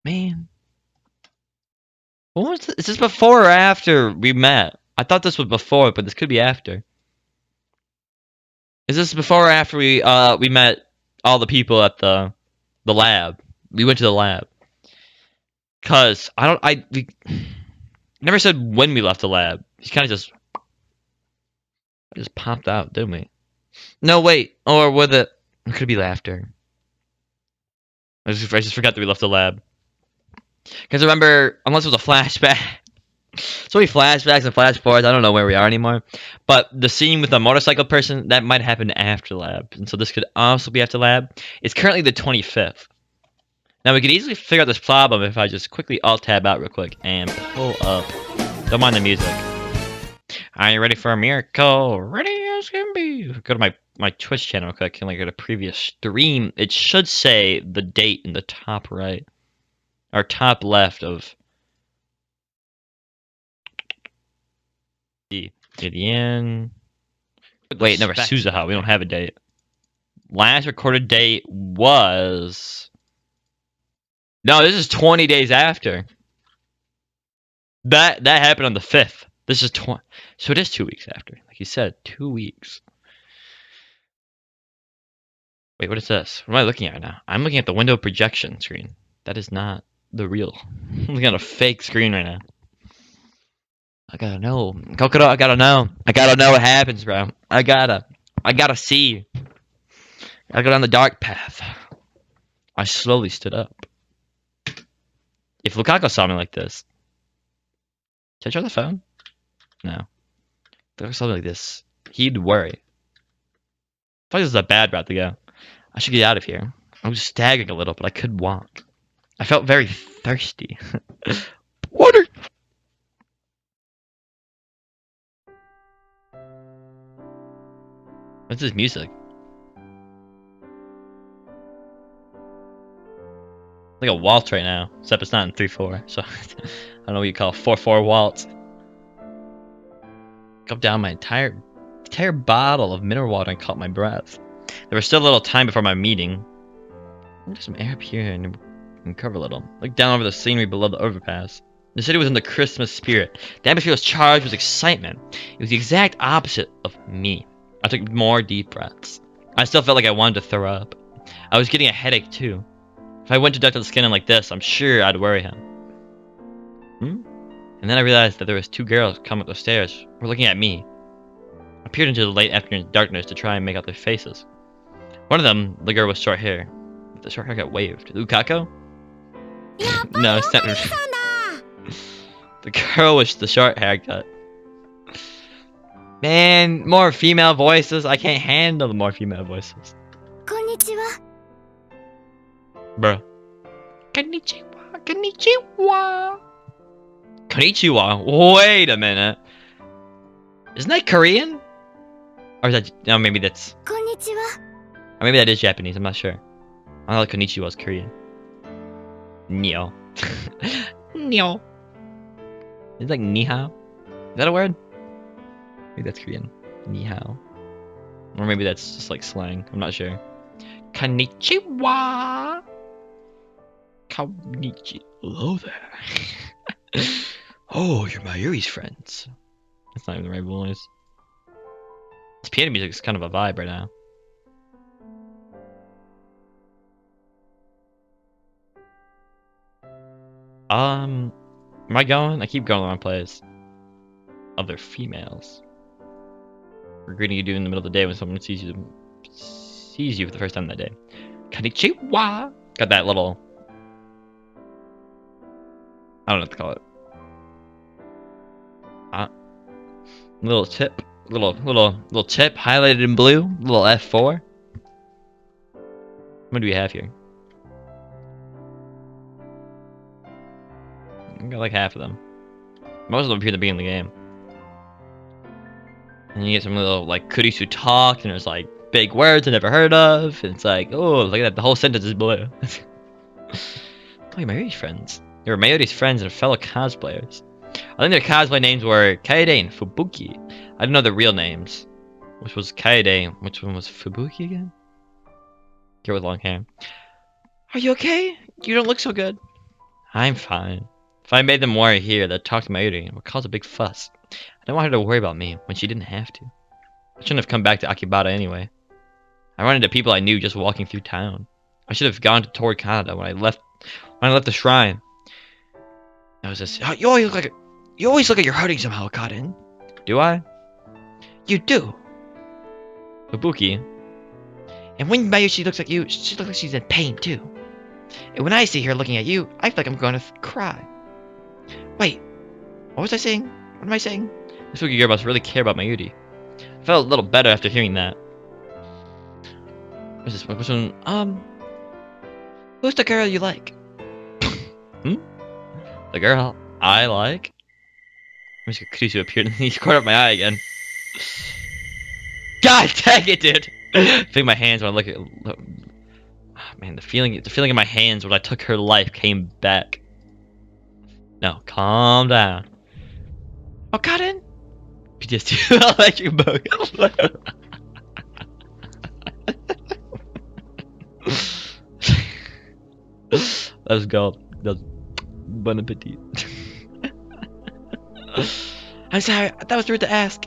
Man. What was this? Is this before or after we met? I thought this was before, but this could be after. Is this before or after we met all the people at the lab? We went to the lab. Cause we never said when we left the lab. He kind of just popped out, didn't we? No, wait. Or was it? It could be after. I just forgot that we left the lab. Because remember, unless it was a flashback. So many flashbacks and flash forwards. I don't know where we are anymore. But the scene with the motorcycle person, that might happen after lab. And so this could also be after lab. It's currently the 25th. Now we could easily figure out this problem if I just quickly alt-tab out real quick and pull up. Don't mind the music. Are you ready for a miracle? Ready as can be. Go to my Twitch channel real quick and like go to previous stream. It should say the date in the top right. Or top left of the end. Wait, never Suzuha. We don't have a date. Last recorded date was... No, this is 20 days after. That happened on the 5th. This is 20. So it is 2 weeks after. Like you said, 2 weeks. Wait, what is this? What am I looking at right now? I'm looking at the window projection screen. That is not the real. I'm looking at a fake screen right now. I gotta know. Kokoro, I gotta know. I gotta know what happens, bro. I gotta see. I gotta go down the dark path. I slowly stood up. If Lukaku saw me like this... Can I try the phone? No. If Lukaku saw me like this, he'd worry. I thought this was a bad route to go. I should get out of here. I was staggering a little, but I could walk. I felt very thirsty. Water! What's this music? Like a waltz right now, except it's not in 3/4, so I don't know what you call 4/4 waltz. Gulped down my entire bottle of mineral water and caught my breath. There was still a little time before my meeting. There's some air up here and cover a little. Look down over the scenery below the overpass. The city was in the Christmas spirit. The atmosphere was charged with excitement. It was the exact opposite of me. I took more deep breaths. I still felt like I wanted to throw up. I was getting a headache too. If I went to Dr. Skinner like this, I'm sure I'd worry him. And then I realized that there was 2 girls coming up the stairs, were looking at me. I peered into the late afternoon darkness to try and make out their faces. One of them, the girl with short hair. The short hair got waved. Lukaku? No, it's not. The girl with the short haircut. Man, more female voices. I can't handle the more female voices.
Konnichiwa.
Bruh. Konnichiwa. Konnichiwa. Konnichiwa. Wait a minute. Isn't that Korean? Or is that... No, maybe that's...
Konnichiwa.
Or maybe that is Japanese. I'm not sure. I thought Konnichiwa was Korean. Nio. Nio. It's like ni hao. Is that a word? Maybe that's Korean. Ni hao. Or maybe that's just like slang. I'm not sure. Konnichiwa. Konnichiwa. Hello there. Oh, you're my Yuri's friends. That's not even the right voice. This piano music is kind of a vibe right now. Am I going? I keep going the wrong place. Other females. We're greeting you in the middle of the day when someone sees you for the first time that day. Konnichiwa! Got that little... I don't know what to call it. Little tip. Little tip highlighted in blue. Little F4. What do we have here? I got like half of them. Most of them appear to be in the game. And you get some little like goodies who talk, and there's like big words I never heard of. And it's like, oh, look at that, the whole sentence is blue. Oh, Mayuri's friends. They were Mayuri's friends and fellow cosplayers. I think their cosplay names were Kaede and Fubuki. I didn't know their real names. Which was Kaede, which one was Fubuki again? Girl with long hair. Are you okay? You don't look so good. I'm fine. If I made them worry here, they'd talk to Mayuri and would cause a big fuss. I don't want her to worry about me when she didn't have to. I shouldn't have come back to Akibata anyway. I run into people I knew just walking through town. I should have gone to Tori Kanada when I left the shrine. I was just, oh, you always look like you're hurting somehow, Kaden. Do I? You do. Fubuki. And when Mayushi looks at you, she looks like she's in pain too. And when I see her looking at you, I feel like I'm going to cry. Wait, what was I saying? What am I saying? This Fubuki girl must really care about Mayuri. I felt a little better after hearing that. What's this one? Which one? Who's the girl you like? Hmm? The girl I like? I'm just gonna Kusu appeared and he caught up my eye again. God dang it, dude! I think my hands when I look at. Oh, man, the feeling in my hands when I took her life came back. No, calm down. Oh, Kaden! PTSD. I like you both. Let's go. That's bon appetit. I'm sorry, that was rude to ask.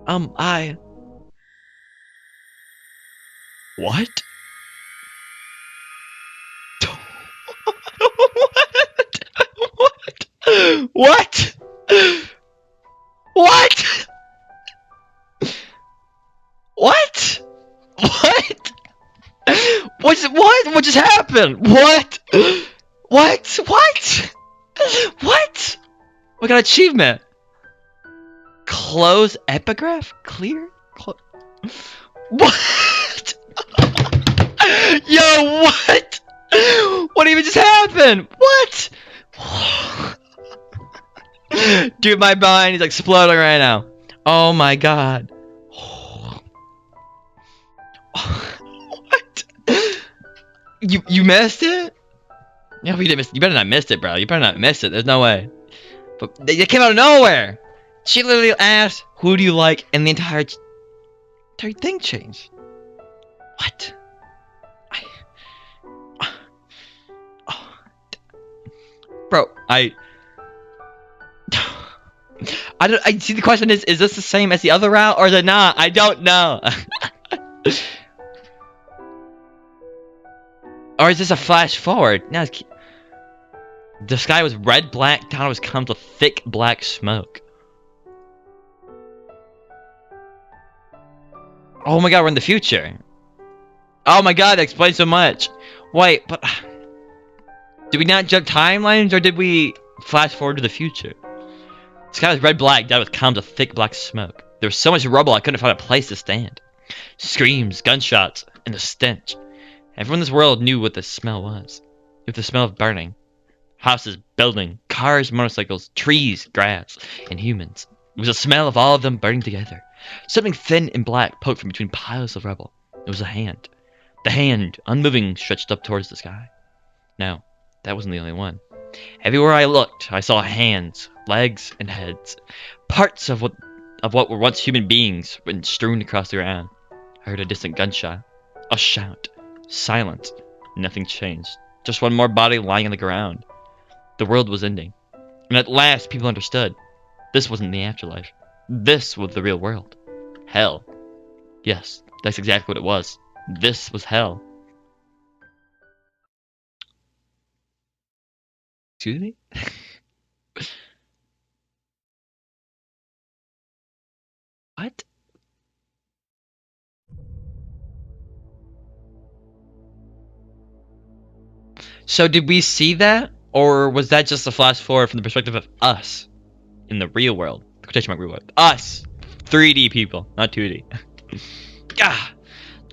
I. What? What? What? What? What? What just happened? What? What? What? What? What kind of achievement? Close epigraph? Clear? What? Yo, what? What even just happened? What? Dude, my mind is exploding right now. Oh my god. What? You missed it? No, you didn't miss. You better not miss it, bro. You better not miss it. There's no way. But they came out of nowhere. She literally asked, "Who do you like?" And the entire thing changed. What? Bro, I see. The question is this the same as the other route, or is it not? I don't know. Or is this a flash forward? No, the sky was red black, down was comes with thick black smoke. Oh my god, we're in the future. Oh my god, that explains so much. Wait, but did we not jump timelines, or did we flash forward to the future? The sky was red black, down with columns of thick black smoke. There was so much rubble I couldn't find a place to stand. Screams, gunshots, and the stench. Everyone in this world knew what the smell was. It was the smell of burning. Houses, buildings, cars, motorcycles, trees, grass, and humans. It was the smell of all of them burning together. Something thin and black poked from between piles of rubble. It was a hand. The hand, unmoving, stretched up towards the sky. No, that wasn't the only one. Everywhere I looked, I saw hands, legs, and heads. Parts of what were once human beings went strewn across the ground. I heard a distant gunshot. A shout. Silence. Nothing changed. Just one more body lying on the ground. The world was ending. And at last, people understood. This wasn't the afterlife. This was the real world. Hell. Yes, that's exactly what it was. This was hell. Excuse me? What? So did we see that? Or was that just a flash forward from the perspective of us in the real world? The quotation mark real world. Us! 3D people, not 2D. Ah,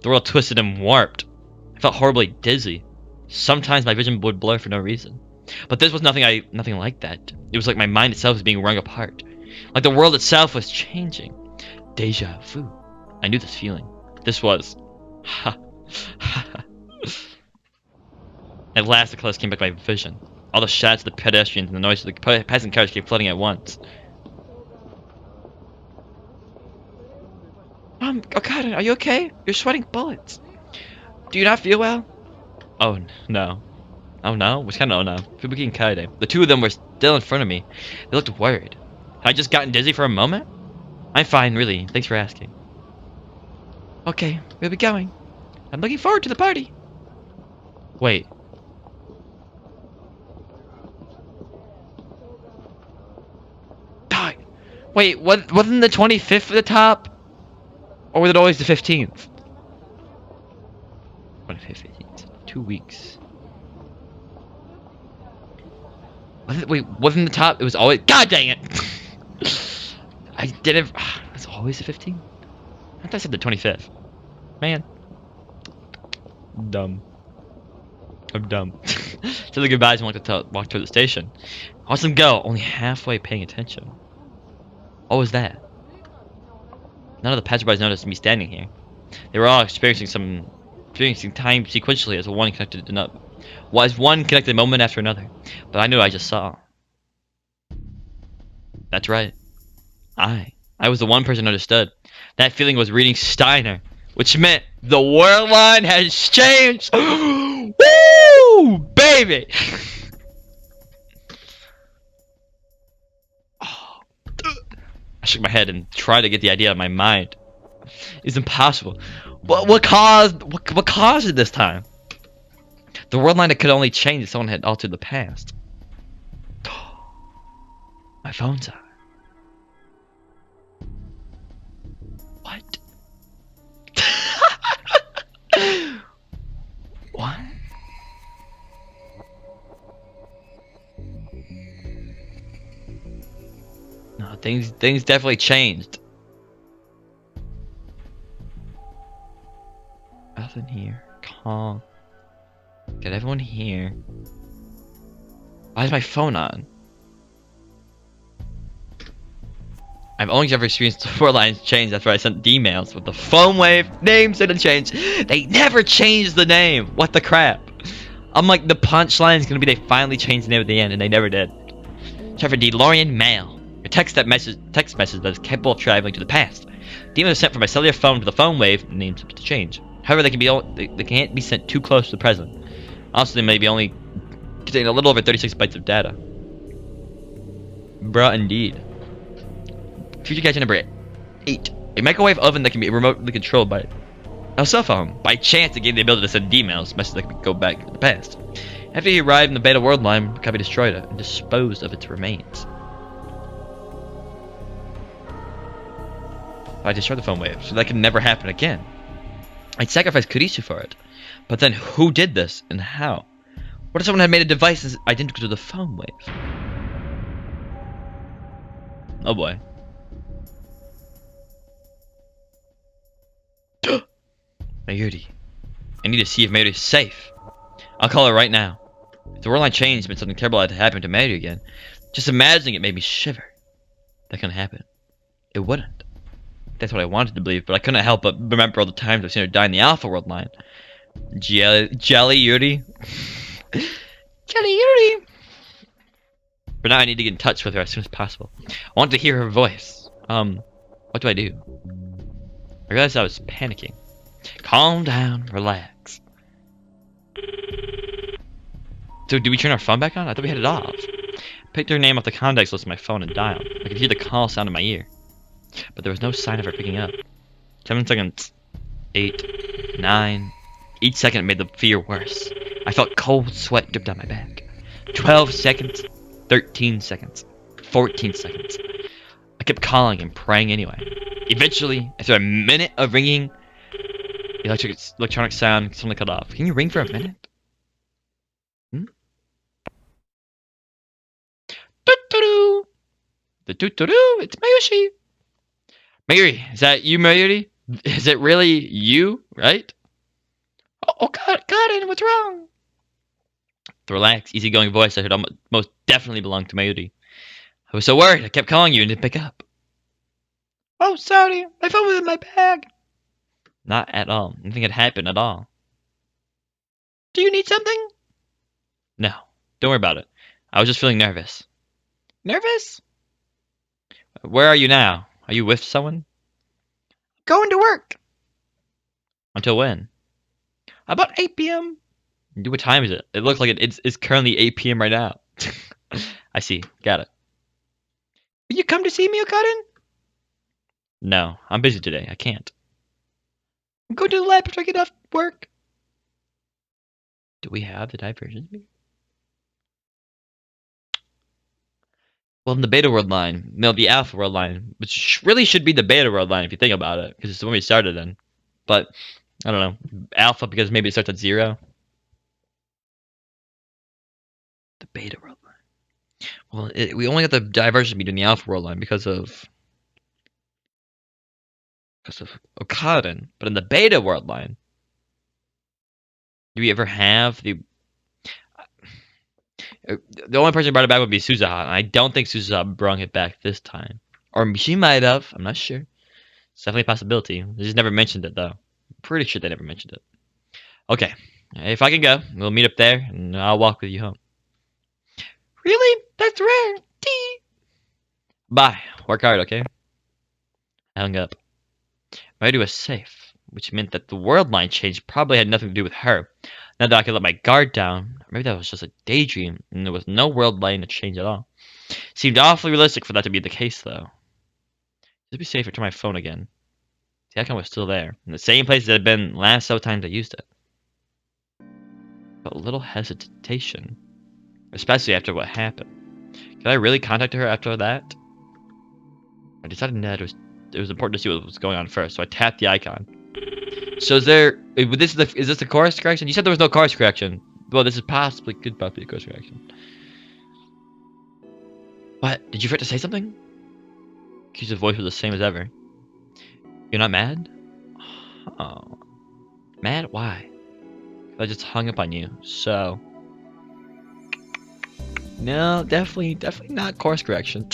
the world twisted and warped. I felt horribly dizzy. Sometimes my vision would blur for no reason. But this was nothing like that. It was like my mind itself was being wrung apart. Like the world itself was changing. Deja vu. I knew this feeling. This was... Ha. At last, the clothes came back to my vision. All the shouts of the pedestrians and the noise of the passing cars came flooding at once. Oh God, are you okay? You're sweating bullets. Do you not feel well? Oh, no. Oh, no? Which kind of oh, no? Fubuki and Kaede. The two of them were still in front of me. They looked worried. Had I just gotten dizzy for a moment? I'm fine, really. Thanks for asking. Okay, we'll be going. I'm looking forward to the party. Wait. God. Wait, wasn't the 25th at the top? Or was it always the 15th? 25th, 15th. 2 weeks. Wasn't the top? It was always. God dang it! I didn't. It's always the 15th? I thought I said the 25th. Man. Dumb. I'm dumb. So the goodbyes and walked toward the station. I watched them go, only halfway paying attention. What was that? None of the passerbys noticed me standing here. They were all experiencing time sequentially as one connected moment after another. But I knew what I just saw. That's right. I was the one person who understood. That feeling was reading Steiner, which meant the world line has changed. Woo, baby! I shook my head and tried to get the idea out of my mind. It's impossible. What caused it this time? The world line that could only change if someone had altered the past. My phone's on. What? What? No, things definitely changed. Nothing here. Calm. Get everyone here. Why is my phone on? I've only ever experienced the four lines change after I sent emails, but the phone wave names didn't change. They never changed the name. What the crap? I'm like, the punchline is gonna be they finally changed the name at the end, and they never did. Trevor DeLorean Mail. A text message that is capable of traveling to the past. The email is sent from my cellular phone to the phone wave, names to change. However, they can't be sent too close to the present. Also, they may be only contain a little over 36 bytes of data. Bruh, indeed. Future gadget number 8. A microwave oven that can be remotely controlled by a cell phone. By chance, it gave the ability to send emails, messages that could go back to the past. After he arrived in the beta world line, Kabi destroyed it and disposed of its remains. I destroyed the phone wave, so that could never happen again. I'd sacrificed Kurisu for it. But then who did this, and how? What if someone had made a device that's identical to the phone wave? Oh boy. Mayuri. I need to see if Mayuri's safe. I'll call her right now. If the world line changed meant something terrible had happened to Mayuri again, just imagining it made me shiver. That couldn't happen. It wouldn't. That's what I wanted to believe, but I couldn't help but remember all the times I've seen her die in the Alpha World line. Jelly Yuri. Jelly Yuri! For now, I need to get in touch with her as soon as possible. I want to hear her voice. What do I do? I realized I was panicking. Calm down, relax. So, did we turn our phone back on? I thought we had it off. I picked her name off the contacts list on my phone and dialed. I could hear the call sound in my ear. But there was no sign of her picking up. 7 seconds. 8. 9. Each second made the fear worse. I felt cold sweat drip down my back. 12 seconds. 13 seconds. 14 seconds. I kept calling and praying anyway. Eventually, after a minute of ringing, the electronic sound suddenly cut off. Can you ring for a minute? Doo-doo-doo. The doo-doo-doo. It's Mayuri. Mayuri, is that you, Mayuri? Is it really you, right? Oh God, what's wrong? The relaxed, easygoing voice I heard most definitely belonged to Mayuri. I was so worried, I kept calling you and didn't pick up. Oh, sorry, my phone was in my bag. Not at all. Nothing had happened at all. Do you need something? No, don't worry about it. I was just feeling nervous. Nervous? Where are you now? Are you with someone? Going to work. Until when? About 8 p.m. What time is it? It looks like it's currently 8 p.m. right now. I see. Got it. Will you come to see me, Okaden? No, I'm busy today. I can't. I'm going to the lab after I get off work. Do we have the divergence meter? Well, in the beta world line, no, the alpha world line, which really should be the beta world line if you think about it, because it's the one we started in. But I don't know, alpha because maybe it starts at 0. The beta world line. Well, we only got the divergence meter in the alpha world line because of Okaden, but in the beta world line, do we ever have the only person who brought it back would be Suzuha, and I don't think Suzuha brought it back this time. Or she might have, I'm not sure. It's definitely a possibility. They just never mentioned it, though. I'm pretty sure they never mentioned it. Okay, if I can go, we'll meet up there, and I'll walk with you home. Really? That's rare. Tee. Bye. Work hard, okay? I hung up. My radio was safe, which meant that the world line change probably had nothing to do with her. Now that I could let my guard down, or maybe that was just a daydream, and there was no world line to change at all. Seemed awfully realistic for that to be the case, though. It'd be safer to my phone again. The icon was still there, in the same place it had been last so times I used it. But a little hesitation, especially after what happened. Could I really contact her after that? I decided that it was important to see what was going on first, so I tapped the icon. So is this the course correction? You said there was no course correction. Well, this is could possibly be a course correction. What? Did you forget to say something? Kyu's voice was the same as ever. You're not mad? Oh. Mad? Why? I just hung up on you, so... No, definitely not course correction.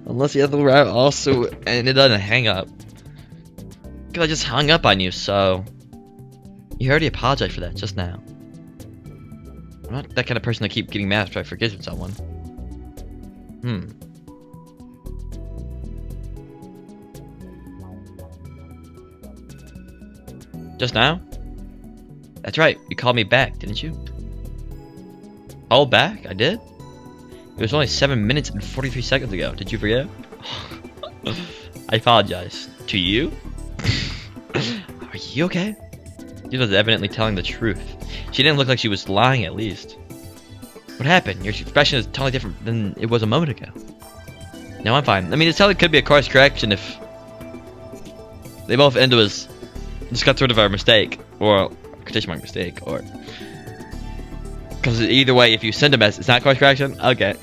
Unless the other route also ended on a hang up. Because I just hung up on you, so... You already apologized for that just now. I'm not that kind of person to keep getting mad after I forgive someone. Just now? That's right, you called me back, didn't you? Called back? I did? It was only 7 minutes and 43 seconds ago. Did you forget? I apologize. To you? Are you okay? She was evidently telling the truth. She didn't look like she was lying, at least. What happened? Your expression is totally different than it was a moment ago. No, I'm fine. I mean, it totally could be a course correction if they both ended as just got rid of our mistake, or quotation mark mistake, or because either way, if you send a message, it's not course correction. Okay,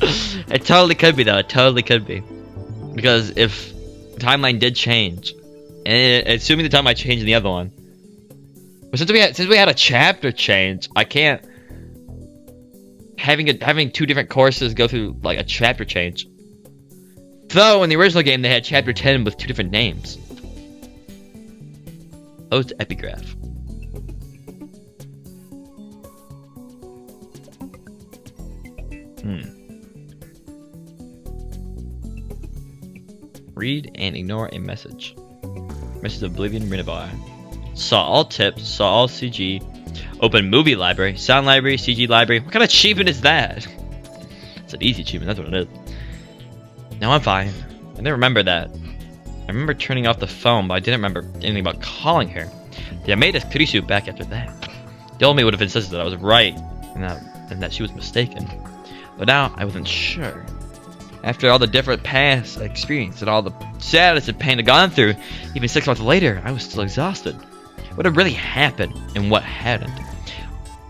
it totally could be though. It totally could be, because if the timeline did change, and assuming the timeline changed in the other one, but since we had a chapter change, I can't having two different courses go through like a chapter change. Though in the original game they had chapter 10 with 2 different names. Oh, it's epigraph. Read and ignore a message. Message of Oblivion Renovar. Saw all tips, saw all CG. Open movie library, sound library, CG library. What kind of achievement is that? It's an easy achievement, that's what it is. No, I'm fine. I didn't remember that. I remember turning off the phone, but I didn't remember anything about calling her. They made us Kurisu back after that. The old me would have insisted that I was right and that she was mistaken. But now I wasn't sure. After all the different paths I experienced and all the sadness and pain I'd gone through, even 6 months later, I was still exhausted. What had really happened and what hadn't?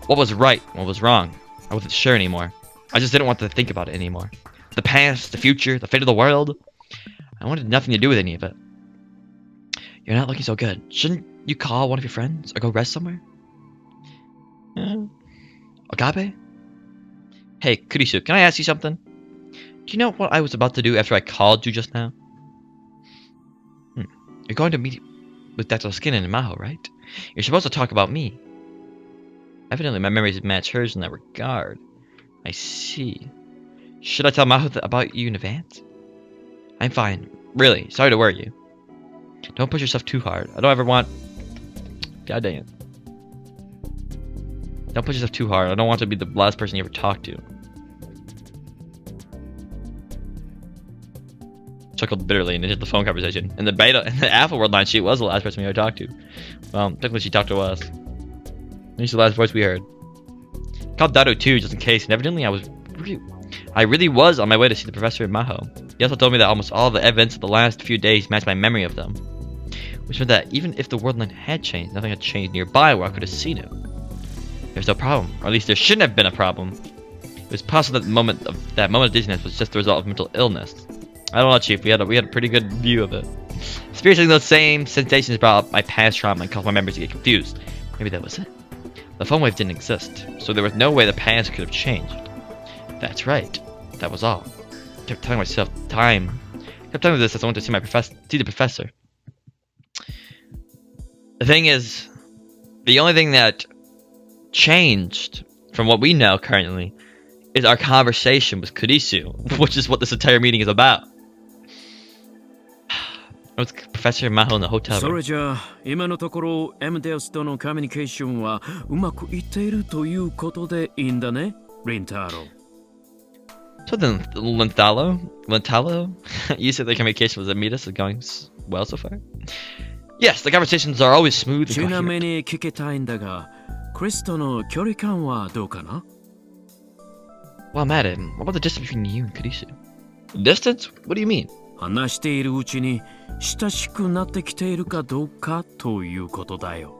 What was right, what was wrong? I wasn't sure anymore. I just didn't want to think about it anymore. The past, the future, the fate of the world. I wanted nothing to do with any of it. You're not looking so good. Shouldn't you call one of your friends or go rest somewhere? Agape? Hey, Kurisu, can I ask you something? Do you know what I was about to do after I called you just now? You're going to meet with Dr. Skin and Maho, right? You're supposed to talk about me. Evidently, my memories match hers in that regard. I see. Should I tell Maho about you in advance? I'm fine. Really, sorry to worry you. Don't push yourself too hard. I don't ever want... God dang it. Don't push yourself too hard. I don't want to be the last person you ever talk to. Chuckled bitterly and ended the phone conversation. In the Apple World line, she was the last person we ever talked to. Well, technically she talked to us. She's the last voice we heard. Called Dado too, just in case, and evidently I really was on my way to see the professor in Maho. He also told me that almost all the events of the last few days matched my memory of them. Which meant that even if the world line had changed, nothing had changed nearby where I could have seen it. There's no problem, or at least there shouldn't have been a problem. It was possible that that moment of dizziness was just the result of mental illness. I don't know, Chief. We had a pretty good view of it. Experiencing those same sensations brought up my past trauma and caused my memories to get confused. Maybe that was it. The phone wave didn't exist, so there was no way the past could have changed. That's right. That was all. I kept telling myself kept telling me this as I went to see the professor. The thing is, the only thing that changed from what we know currently is our conversation with Kurisu, which is what this entire meeting is about. I was Professor Maho in the hotel room.
それじゃあ今のところ M デウスとのコミュニケーションはうまくいっているということでいいんだね、リンタロウ。
So then, Lentalo, you said the communication with Amidas is going well so far? Yes, the conversations are always smooth and
ちなみ
coherent.
に聞きたいんだが、クリスとの距離感はどうかな？
Well, madam, what about the distance between you and Kurisu? Distance? What do you mean?
話しているうちに親しくなってきているかどうかということだよ。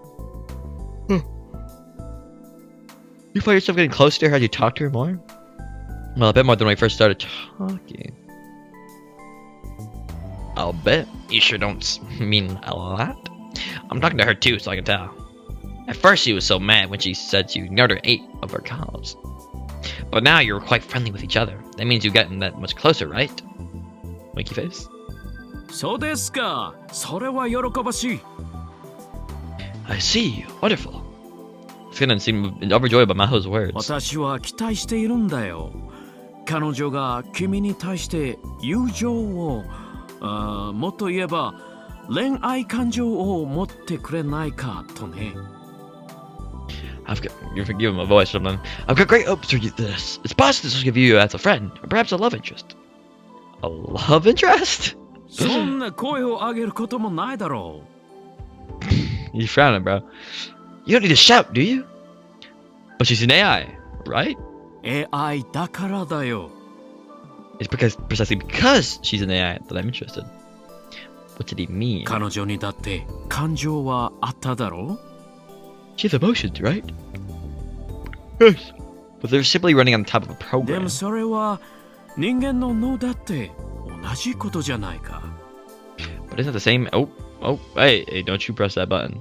You find yourself getting closer to her as you talk to her more? Well, a bit more than when we first started talking. I'll bet. You sure don't mean a lot? I'm talking to her too, so I can tell. At first she was so mad when she said you ignored her 8 of her calls. But now you're quite friendly with each other. That means you've gotten that much closer, right? Winky face.
そうですか。それは喜ばしい。
I see. Wonderful. It's gonna seem overjoyed by Maho's words.
私は期待しているんだよ。彼女が君に対して友情を、もっと言えば恋愛感情を持ってくれないかとね。
You're forgiving my voice or something. I've got great hopes for you this. It's possible this will give you as a friend, or perhaps a love interest. A love interest?
そんな声を上げることもないだろう。
You frowning, bro. You don't need to shout, do you? But she's an AI, right?
AI だからだよ。
It's precisely because she's an AI that I'm interested. What did he mean?
彼女にだって感情はあっただろう。
She has emotions, right? Yes. But they're simply running on top of a
で
program.
もそれは人間の脳だって同じことじゃないか。
But isn't it the same? Oh, hey, don't you press that button.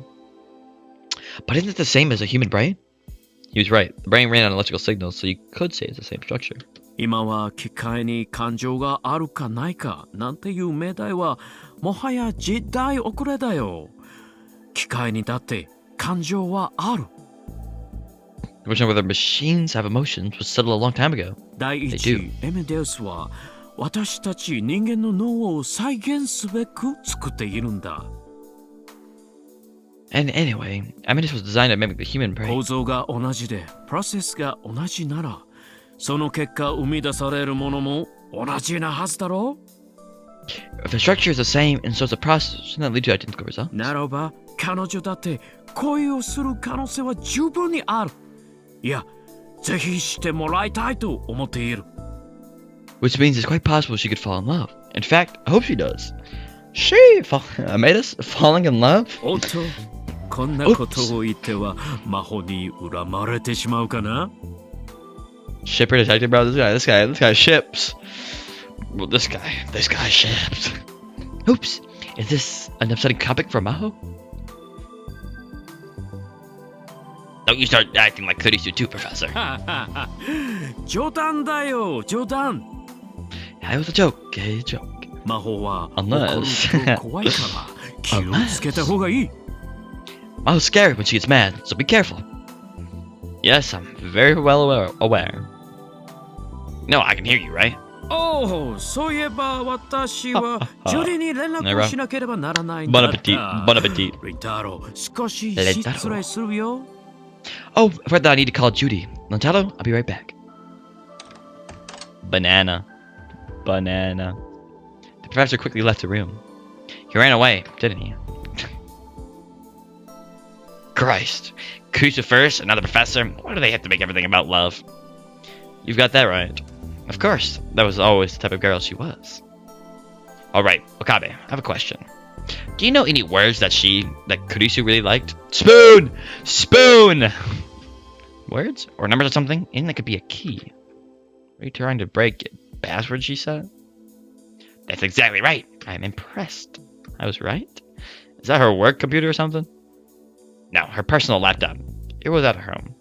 But isn't it the same as a human brain? He was right. The brain ran on electrical signals, so you could say it's the same structure.
今は機械に感情があるかないかなんていう命題はもはや時代遅れだよ。機械にだって感情はある。
The question of whether machines have emotions was settled a long time ago.
第
They
一
do.
エメデウスは私たち人間の脳を再現すべく作っているんだ。
And anyway, Amethyst was designed to mimic the human
構
brain.
造が同じでプロセスが同じならその結果生み出されるものも同じなはずだろう。
If the structure is the same and so is the process, shouldn't that lead to identical results?
ならば彼女だって恋をする可能性は十分にある。いや、ぜひしてもらいたいと思っている。
Which means it's quite possible she could fall in love. In fact, I hope she does. Amethyst falling in love?
おっと、こんなことを言っては魔法に恨まれてしまうかな。
Shipper detective, bro. This guy ships. Well, this guy ships. Oops. Is this an upsetting topic for Maho? Don't you start acting like Kurisu too, Professor.
冗談だよ、冗談。
It was a joke, a joke.
魔法は
Unless-
怒ると怖いから気をつけた方がいい。
Maho's scary when she gets mad, so be careful. Yes, I'm very well aware. No, I can hear you, right?
おお、そういえば私はジュリに連絡をしなければならないんだ
Bon
った。
appetit. Bon appetit.
リタロ、少し
Rintaro.
失礼するよ。
Oh, I forgot that I need to call Judy. Lentalo, I'll be right back. Banana. Banana. The professor quickly left the room. He ran away, didn't he? Christ. Kusa first, another professor. Why do they have to make everything about love? You've got that right. Of course, that was always the type of girl she was. Alright, Okabe, I have a question. Do you know any words that Kurisu really liked? Spoon! Spoon! Words? Or numbers or something? And that could be a key. Are you trying to break it? Password, she said? That's exactly right. I'm impressed. I was right? Is that her work computer or something? No, her personal laptop. It was at her home.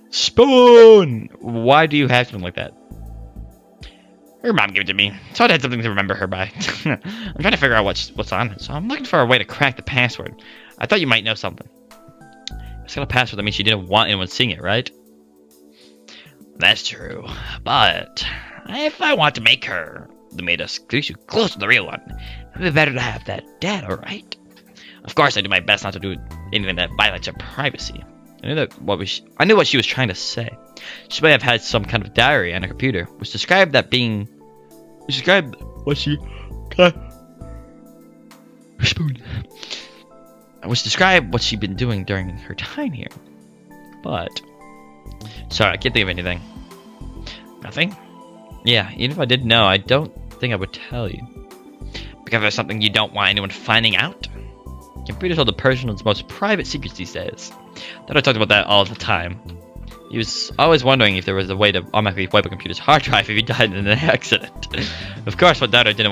Spoon! Why do you have something like that? Her mom gave it to me, so I had something to remember her by. I'm trying to figure out what's on it, so I'm looking for a way to crack the password. I thought you might know something. It's got a password, that means she didn't want anyone seeing it, right? That's true, but if I want to make her the made us close to the real one, it'd be better to have that data, right? Of course, I do my best not to do anything that violates her privacy. I knew what she was trying to say. She may have had some kind of diary on her computer, which described what she'd been doing during her time here. But sorry, I can't think of anything. Nothing? Yeah, even if I did know, I don't think I would tell you. Because there's something you don't want anyone finding out? Computers hold the person's most private secrets these days. That I talked about that all the time. He was always wondering if there was a way to automatically wipe a computer's hard drive if he died in an accident. Of course, what Dado didn't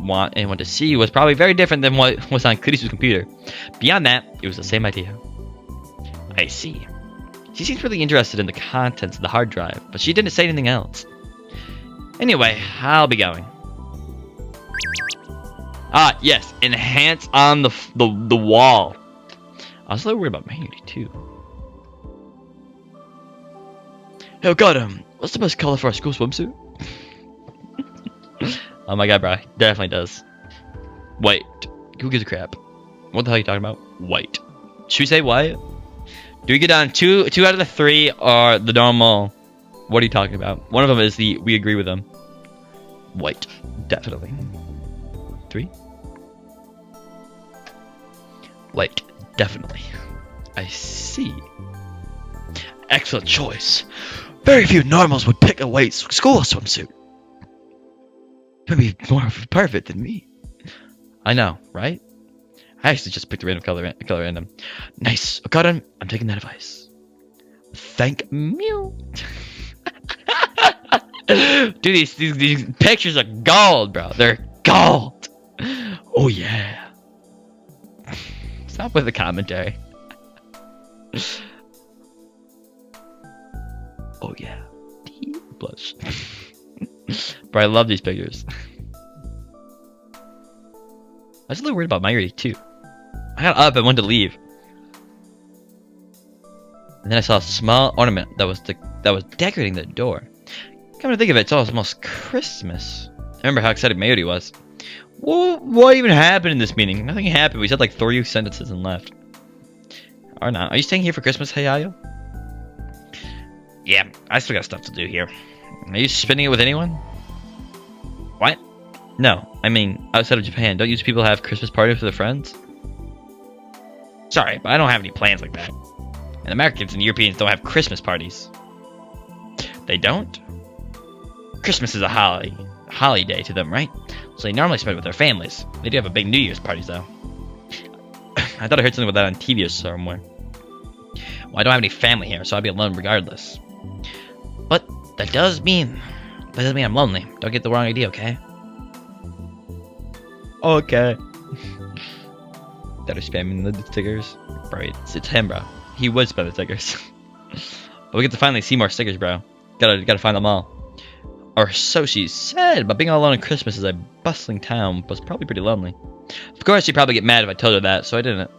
want anyone to see was probably very different than what was on Kurisu's computer. Beyond that, it was the same idea. I see. She seems really interested in the contents of the hard drive, but she didn't say anything else. Anyway, I'll be going. Ah, yes, enhance on the wall. I was a little worried about Mandy too. Oh god, what's the best color for a school swimsuit? Oh my god, bro, definitely does. White. Who gives a crap? What the hell are you talking about? White. Should we say white? Do we get on two out of the three or the normal? What are you talking about? One of them is the we agree with them. White, definitely. 3. White, definitely. I see. Excellent choice. Very few normals would pick a white school swimsuit. You'd be more perfect than me. I know, right? I actually just picked a random color random. Nice. Okadan, I'm taking that advice. Thank you. Dude, these pictures are gold, bro. They're gold. Oh yeah. Stop with the commentary. Oh yeah. Blush. Bro, I love these pictures. I was a little worried about Mayuri too. I got up and wanted to leave. And then I saw a small ornament that was decorating the door. Come to think of it, it's almost Christmas. I remember how excited Mayuri was. What even happened in this meeting? Nothing happened. We said like 3 sentences and left. Or not. Are you staying here for Christmas, Hayayo? Yeah, I still got stuff to do here. Are you spending it with anyone? What? No, I mean, outside of Japan, don't usually people have Christmas parties with their friends? Sorry, but I don't have any plans like that. And Americans and Europeans don't have Christmas parties. They don't? Christmas is a holiday to them, right? So they normally spend it with their families. They do have a big New Year's parties, though. I thought I heard something about that on TV or somewhere. Well, I don't have any family here, so I'll be alone regardless. But that doesn't mean I'm lonely. Don't get the wrong idea, okay? Okay. That are spamming the stickers. Bro, it's him, bro. He would spam the stickers. But we get to finally see more stickers, bro. Gotta find them all. Or so she said, but being all alone at Christmas is a bustling town was probably pretty lonely. Of course, she'd probably get mad if I told her that, so I didn't.